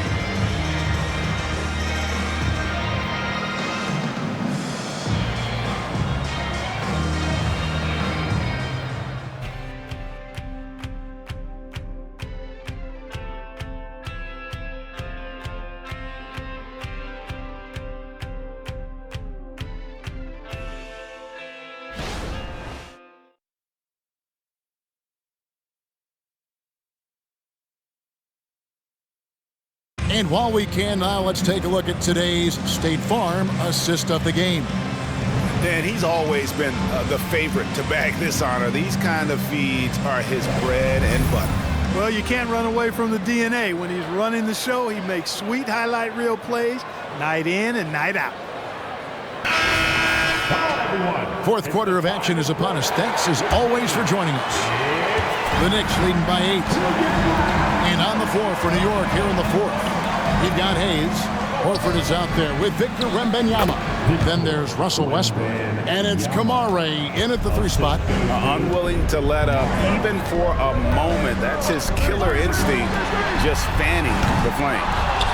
And while we can now, let's take a look at today's State Farm assist of the game. Dan, he's always been the favorite to bag this honor. These kind of feeds are his bread and butter. Well, you can't run away from the DNA. When he's running the show, he makes sweet highlight reel plays night in and night out. Fourth quarter of action is upon us. Thanks as always for joining us. The Knicks leading by 8. And on the floor for New York here in the fourth. You've got Hayes. Horford is out there with Victor Wembanyama. Then there's Russell Westbrook. And it's Kamare in at the 3 spot. Unwilling to let up even for a moment. That's his killer instinct, just fanning the flame.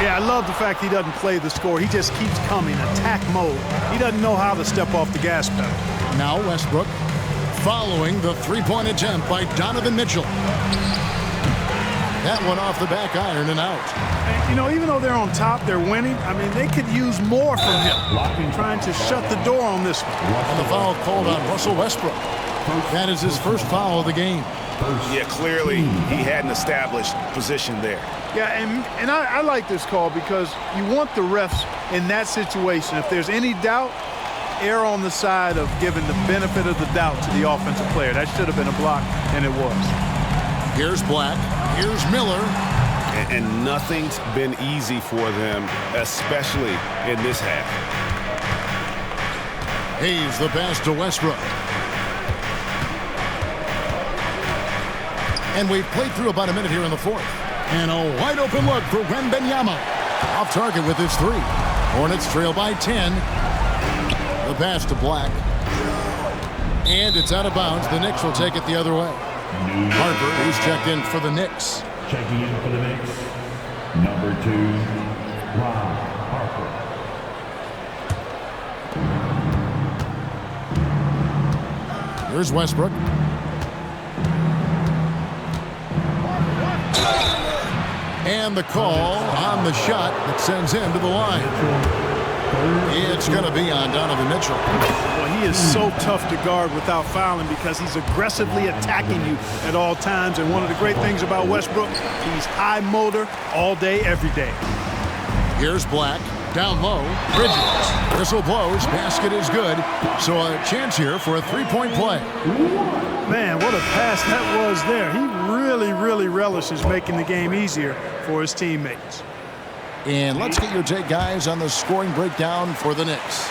Yeah, I love the fact he doesn't play the score. He just keeps coming, attack mode. He doesn't know how to step off the gas pedal. Now Westbrook following the 3-point attempt by Donovan Mitchell. That one off the back iron and out. And, you know, even though they're on top, they're winning. I mean, they could use more from him. Trying to shut the door on this one. And the foul called on Russell Westbrook. That is his first foul of the game. Yeah, clearly he had an established position there. Yeah, and I like this call because you want the refs in that situation. If there's any doubt, err on the side of giving the benefit of the doubt to the offensive player. That should have been a block, and it was. Here's Black. Here's Miller. And nothing's been easy for them, especially in this half. Hayes the pass to Westbrook. And we've played through about a minute here in the fourth. And a wide open look for Wembanyama. Off target with his 3. Hornets trail by 10. The pass to Black. And it's out of bounds. The Knicks will take it the other way. Harper, who's checked in for the Knicks. Checking in for the Knicks, number 2, Ron Harper. Here's Westbrook. And the call on the shot that sends him to the line. It's going to be on Donovan Mitchell. Well, he is so tough to guard without fouling because he's aggressively attacking you at all times. And one of the great things about Westbrook, he's high motor all day, every day. Here's Black. Down low. Bridges. Whistle blows. Basket is good. So a chance here for a 3-point play. Man, what a pass that was there. He really relishes making the game easier for his teammates. And let's get your take, guys, on the scoring breakdown for the Knicks.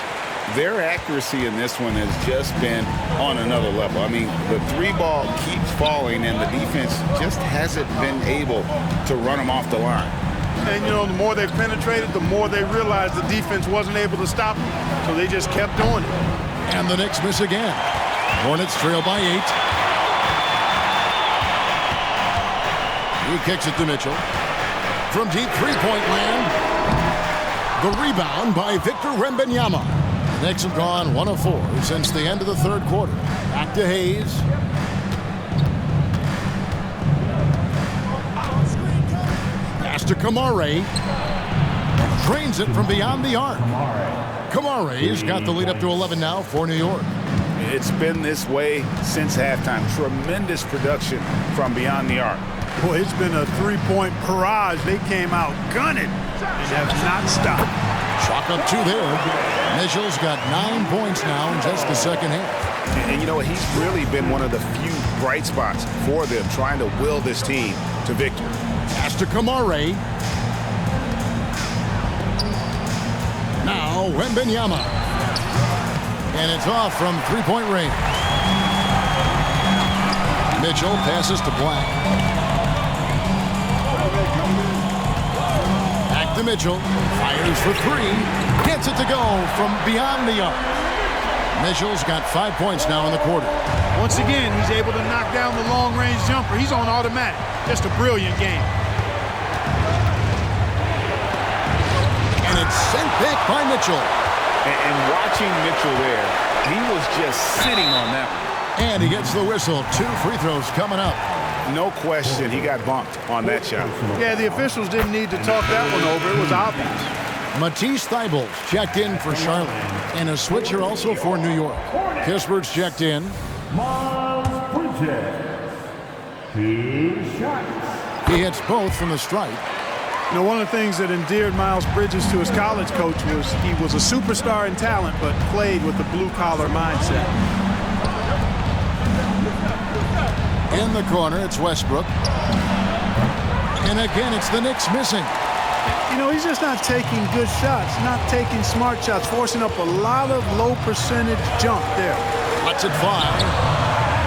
Their accuracy in this one has just been on another level. I mean, the 3-ball keeps falling, and the defense just hasn't been able to run them off the line. And, you know, the more they've penetrated, the more they realized the defense wasn't able to stop them, so they just kept doing it. And the Knicks miss again. Hornets trail by 8. He kicks it to Mitchell. From deep 3-point land, the rebound by Victor Wembanyama. Knicks have gone 1 of 4 since the end of the third quarter. Back to Hayes. Pass to Kamare. Drains it from beyond the arc. Kamare's got the lead up to 11 now for New York. It's been this way since halftime. Tremendous production from beyond the arc. Boy, it's been a 3-point barrage. They came out gunning and have not stopped. Chalk up 2 there. Mitchell's got 9 points now in just the second half. And you know, he's really been one of the few bright spots for them, trying to will this team to victory. Pass to Kamare. Now Wembanyama. And it's off from 3-point range. Mitchell passes to Black. Back to Mitchell. Fires for 3. Gets it to go from beyond the arc. Mitchell's got 5 points now in the quarter. Once again, he's able to knock down the long-range jumper. He's on automatic. Just a brilliant game. And it's sent back by Mitchell. And watching Mitchell there, he was just sitting on that one. And he gets the whistle. 2 free throws coming up. No question, he got bumped on that shot. Yeah, the officials didn't need to talk that one over. It was obvious. Matisse Thybulle checked in for Charlotte. And a switch here also for New York. Kispert's checked in. Miles Bridges, 2 shots. He hits both from the stripe. You know, one of the things that endeared Miles Bridges to his college coach was he was a superstar in talent, but played with the blue-collar mindset. In the corner, it's Westbrook. And again, it's the Knicks missing. You know, he's just not taking good shots, not taking smart shots, forcing up a lot of low percentage jump there. Lets it fly.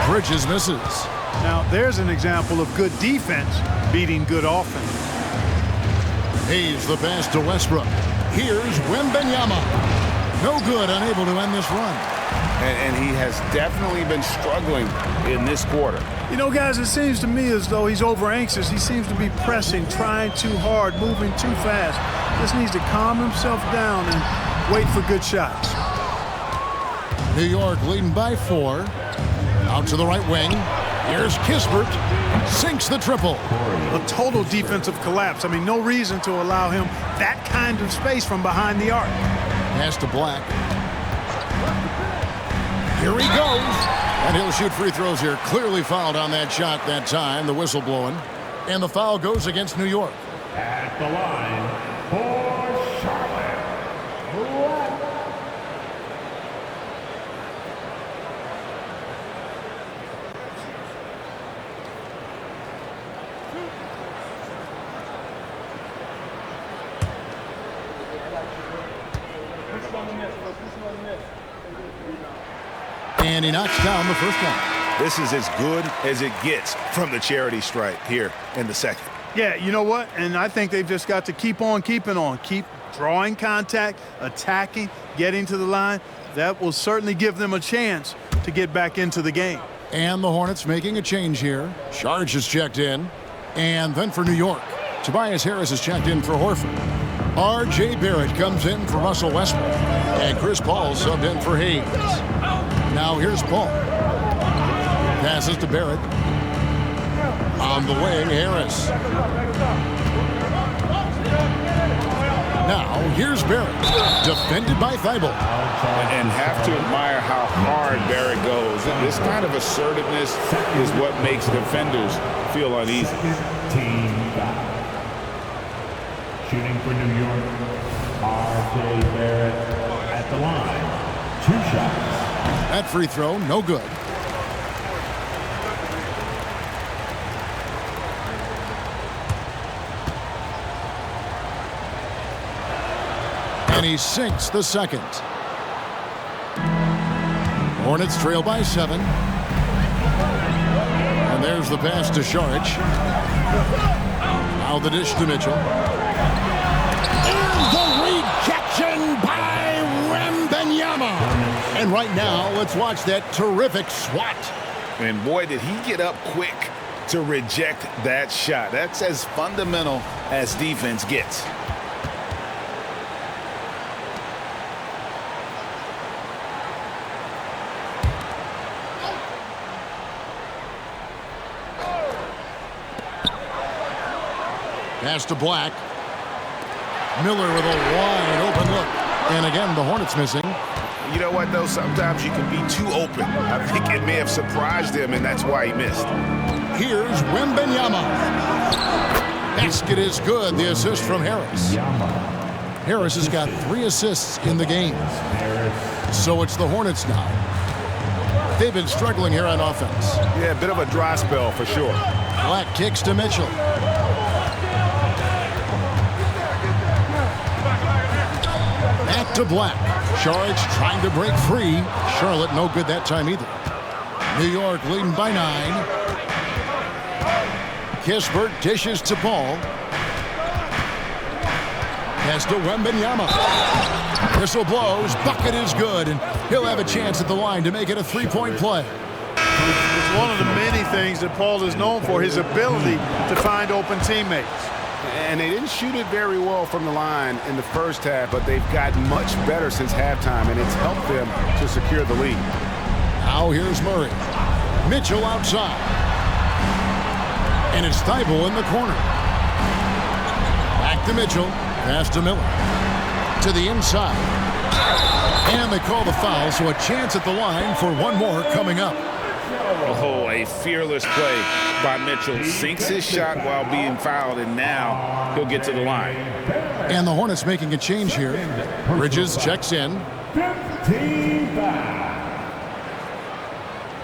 Bridges misses. Now, there's an example of good defense beating good offense. Hayes the pass to Westbrook. Here's Wembanyama. No good, unable to end this run. And he has definitely been struggling in this quarter. You know, guys, it seems to me as though he's over anxious. He seems to be pressing, trying too hard, moving too fast. Just needs to calm himself down and wait for good shots. New York leading by 4. Out to the right wing. Here's Kispert. Sinks the triple. A total defensive collapse. I mean, no reason to allow him that kind of space from behind the arc. Pass to Black. Here he goes. And he'll shoot free throws here. Clearly fouled on that shot that time. The whistle blowing. And the foul goes against New York. At the line for Charlotte. And he knocks down the first one. This is as good as it gets from the charity stripe here in the second. Yeah, you know what? And I think they've just got to keep on keeping on. Keep drawing contact, attacking, getting to the line. That will certainly give them a chance to get back into the game. And the Hornets making a change here. Sharge is checked in. And then for New York, Tobias Harris is checked in for Horford. R.J. Barrett comes in for Russell Westbrook. And Chris Paul subbed in for Hayes. Now here's Paul. Passes to Barrett. On the wing, Harris. Now here's Barrett. Defended by Thibault. And have to admire how hard Barrett goes. This kind of assertiveness is what makes defenders feel uneasy. Team foul. Shooting for New York, R.J. Barrett at the line. 2 shots. That free throw, no good. And he sinks the second. Hornets trail by 7. And there's the pass to Saric. Now the dish to Mitchell. And the rejection by Wembanyama. And right now, let's watch that terrific swat. And boy, did he get up quick to reject that shot. That's as fundamental as defense gets. Pass to Black. Miller with a wide open look. And again, the Hornets missing. You know what, though? Sometimes you can be too open. I think it may have surprised him, and that's why he missed. Here's Wembanyama. Basket is good. The assist from Harris. Harris has got 3 assists in the game. So it's the Hornets now. They've been struggling here on offense. Yeah, a bit of a dry spell for sure. Black kicks to Mitchell. Back to Black. Saric trying to break free. Charlotte no good that time either. New York leading by 9. Kispert dishes to Paul. Pass to Wembanyama. Whistle blows. Bucket is good. And he'll have a chance at the line to make it a 3-point play. It's one of the many things that Paul is known for, his ability to find open teammates. And they didn't shoot it very well from the line in the first half, but they've gotten much better since halftime, and it's helped them to secure the lead. Now here's Murray. Mitchell outside. And it's Thibault in the corner. Back to Mitchell. Pass to Miller. To the inside. And they call the foul, so a chance at the line for one more coming up. Oh, a fearless play by Mitchell. Sinks his shot while being fouled, and now he'll get to the line. And the Hornets making a change here. Bridges checks in. 15 foul.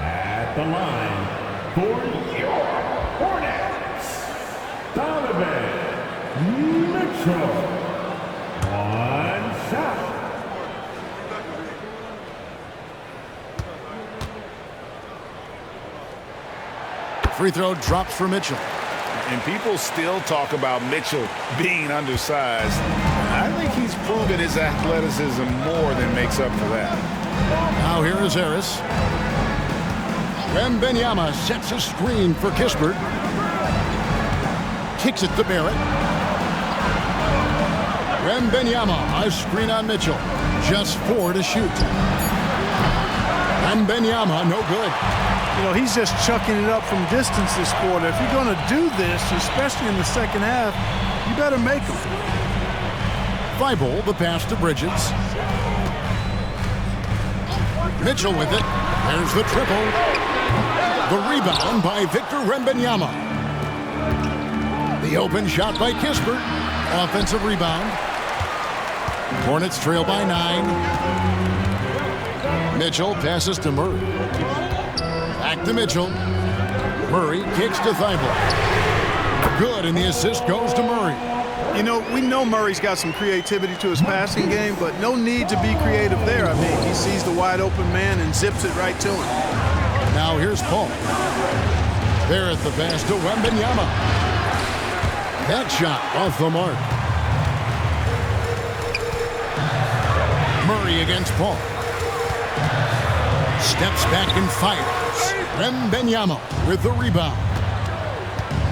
At the line for New York Hornets, Donovan Mitchell. 1 shot. Free throw drops for Mitchell. And people still talk about Mitchell being undersized. I think he's proven his athleticism more than makes up for that. Now here is Harris. Wembanyama sets a screen for Kispert. Kicks it to Barrett. Wembanyama, a screen on Mitchell. Just 4 to shoot. Wembanyama, no good. You know, he's just chucking it up from distance this quarter. If you're going to do this, especially in the second half, you better make them. Thibault, the pass to Bridges. Mitchell with it. There's the triple. The rebound by Victor Wembanyama. The open shot by Kispert. Offensive rebound. Hornets trail by 9. Mitchell passes to Murray. Back to Mitchell. Murray kicks to Thibault. Good, and the assist goes to Murray. You know, we know Murray's got some creativity to his passing game, but no need to be creative there. I mean, he sees the wide open man and zips it right to him. Now here's Paul. There at the pass to Wembanyama. That shot off the mark. Murray against Paul. Steps back and fires. Wembanyama with the rebound.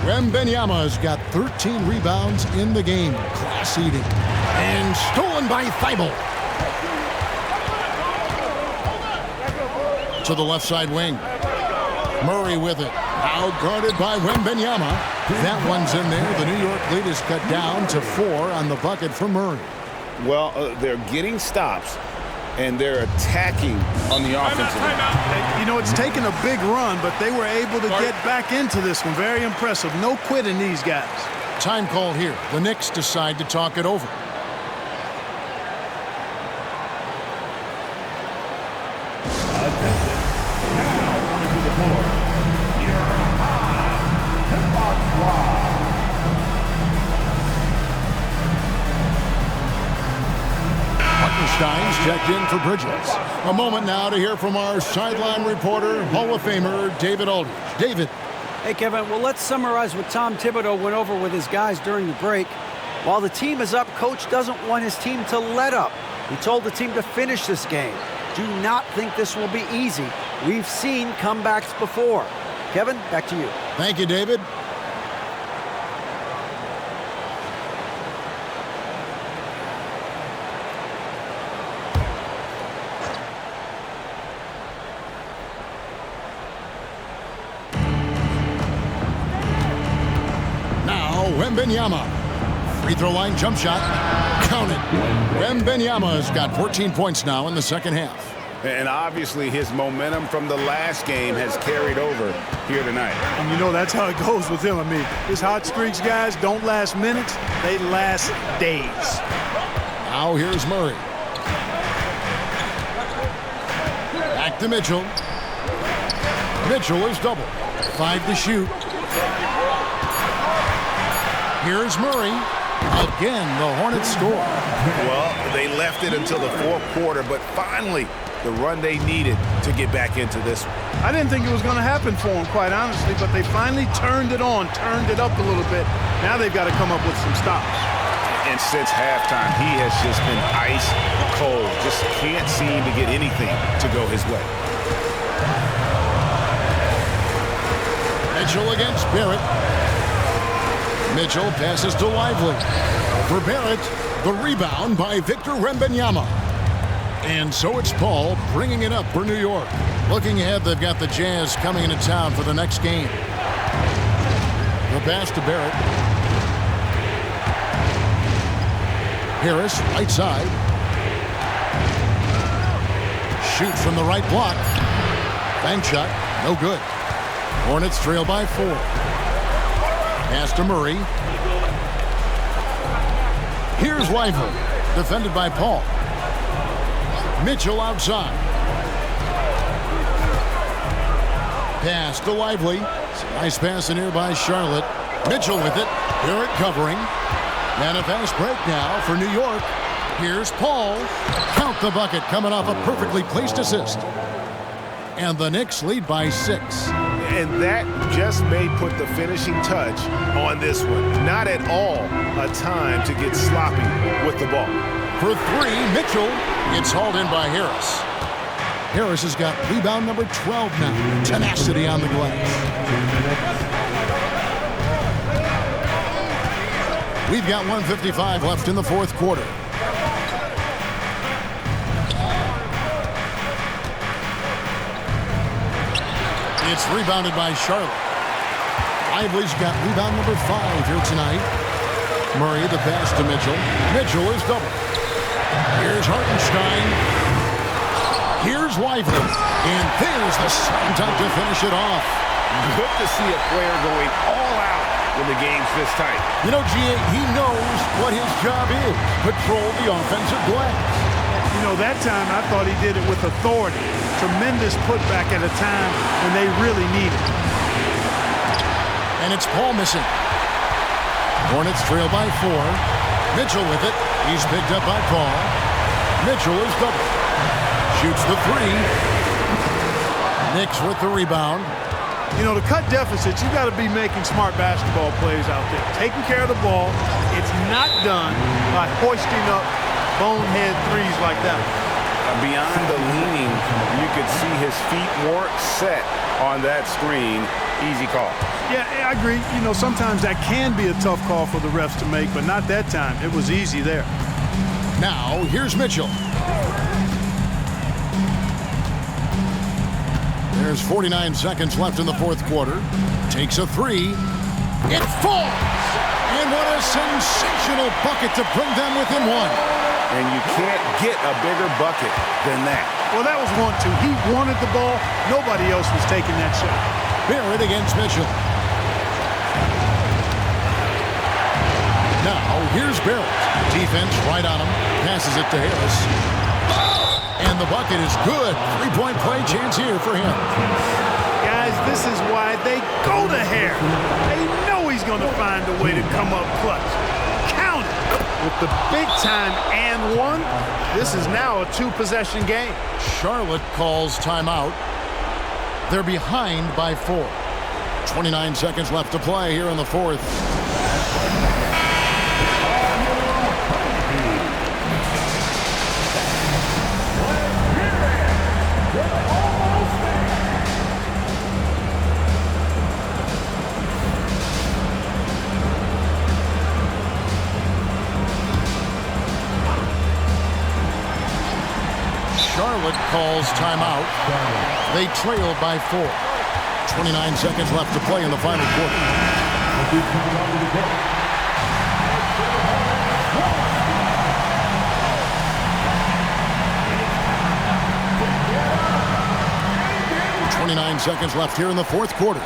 Wembanyama's got 13 rebounds in the game. Class eating. And stolen by Thibault. To the left side wing. Murray with it. Now guarded by Wembanyama. That one's in there. The New York lead is cut down to 4 on the bucket for Murray. Well, they're getting stops, and they're attacking on the offensive end. You know, it's taken a big run, but they were able to get back into this one. Very impressive. No quitting these guys. Time call here. The Knicks decide to talk it over. Stein's checked in for Bridges. A moment now to hear from our sideline reporter, Hall of Famer David Aldridge. David. Hey, Kevin. Well, let's summarize what Tom Thibodeau went over with his guys during the break. While the team is up, Coach doesn't want his team to let up. He told the team to finish this game. Do not think this will be easy. We've seen comebacks before. Kevin, back to you. Thank you, David. Wembanyama. Free throw line jump shot. Count it. Wembanyama's got 14 points now in the second half. And obviously his momentum from the last game has carried over here tonight. And you know, that's how it goes with him. I mean, his hot streaks, guys, don't last minutes. They last days. Now here's Murray. Back to Mitchell. Mitchell is double. 5 to shoot. Here's Murray. Again, the Hornets score. Well, they left it until the fourth quarter, but finally, the run they needed to get back into this one. I didn't think it was going to happen for them, quite honestly, but they finally turned it on, turned it up a little bit. Now they've got to come up with some stops. And since halftime, he has just been ice cold. Just can't seem to get anything to go his way. Mitchell against Barrett. Mitchell passes to Lively. For Barrett, the rebound by Victor Wembanyama. And so it's Paul bringing it up for New York. Looking ahead, they've got the Jazz coming into town for the next game. The pass to Barrett. Harris, right side. Shoots from the right block. Bank shot, no good. Hornets trail by 4. Pass to Murray. Here's Lively, defended by Paul. Mitchell outside. Pass to Lively. Nice pass in here by Charlotte. Mitchell with it. Barrett covering. And a fast break now for New York. Here's Paul. Count the bucket, coming off a perfectly placed assist. And the Knicks lead by 6. And that just may put the finishing touch on this one. Not at all a time to get sloppy with the ball. For 3, Mitchell. It's hauled in by Harris. Harris has got rebound number 12 now. Tenacity on the glass. We've got 1:55 left in the fourth quarter. It's rebounded by Charlotte. Lively's got rebound number 5 here tonight. Murray the pass to Mitchell. Mitchell is double. Here's Hartenstein. Here's Lively. And there's the second time to finish it off. Good to see a player going all out when the game's this tight. You know, G.A., he knows what his job is. Patrol the offensive glass. You know, that time I thought he did it with authority. Tremendous putback at a time when they really need it. And it's Paul missing. Hornets trail by 4. Mitchell with it. He's picked up by Paul. Mitchell is double. Shoots the 3. Knicks with the rebound. You know, to cut deficits, you got to be making smart basketball plays out there. Taking care of the ball. It's not done by hoisting up bonehead threes like that. Beyond the leaning, you could see his feet weren't set on that screen. Easy call. Yeah, I agree. You know, sometimes that can be a tough call for the refs to make, but not that time. It was easy there. Now, here's Mitchell. There's 49 seconds left in the fourth quarter. Takes a 3. It falls! And what a sensational bucket to bring them within 1. And you can't get a bigger bucket than that. Well, that was 1-2. He wanted the ball. Nobody else was taking that shot. Barrett against Mitchell. Now, here's Barrett. Defense right on him. Passes it to Harris. And the bucket is good. 3-point play chance here for him. Guys, this is why they go to Harris. They know he's going to find a way to come up clutch. Count it. With the big time and 1, this is now a 2-possession game. Charlotte calls timeout. They're behind by 4. 29 seconds left to play here in the fourth. Charlotte calls timeout. They trail by 4. 29 seconds left to play in the final quarter. 29 seconds left here in the fourth quarter.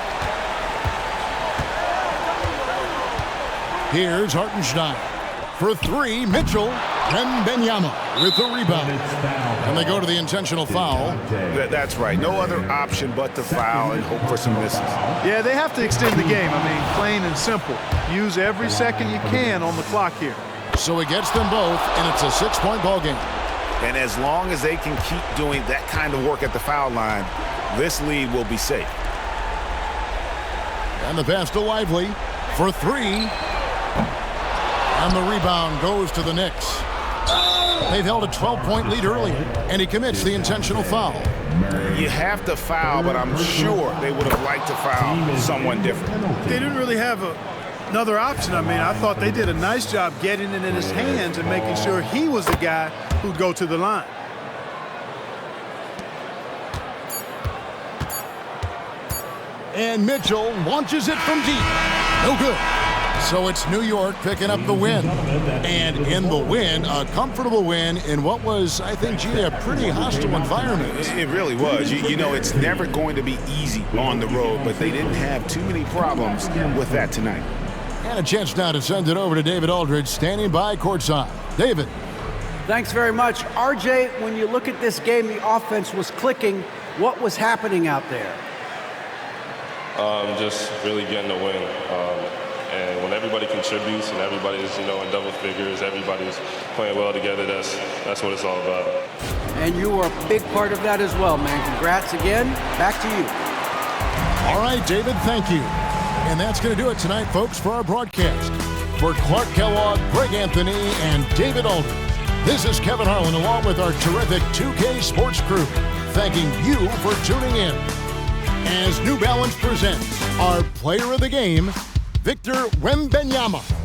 Here's Hartenstein. For 3, Mitchell. And Benyama with the rebound. And they go to the intentional foul. That's right. No other option but to foul and hope for some misses. Yeah, they have to extend the game. I mean, plain and simple. Use every second you can on the clock here. So he gets them both, and it's a 6-point ball game. And as long as they can keep doing that kind of work at the foul line, this lead will be safe. And the pass to Lively for 3. And the rebound goes to the Knicks. They've held a 12-point lead earlier, and he commits the intentional foul. You have to foul, but I'm sure they would have liked to foul someone different. They didn't really have another option. I mean, I thought they did a nice job getting it in his hands and making sure he was the guy who'd go to the line. And Mitchell launches it from deep. No good. So it's New York picking up the win. And in the win, a comfortable win in what was, I think, a pretty hostile environment. It really was. You know, it's never going to be easy on the road, but they didn't have too many problems with that tonight. And a chance now to send it over to David Aldridge, standing by courtside. David. Thanks very much. RJ, when you look at this game, the offense was clicking. What was happening out there? Just really getting the win. And whenever everybody contributes and everybody's, in double figures, everybody's playing well together, that's what it's all about. And you are a big part of that as well, man. Congrats again. Back to you. All right, David, thank you. And that's going to do it tonight, folks, for our broadcast. For Clark Kellogg, Greg Anthony, and David Aldridge, this is Kevin Harlan along with our terrific 2K Sports crew, thanking you for tuning in. As New Balance presents our player of the game, Victor Wembanyama.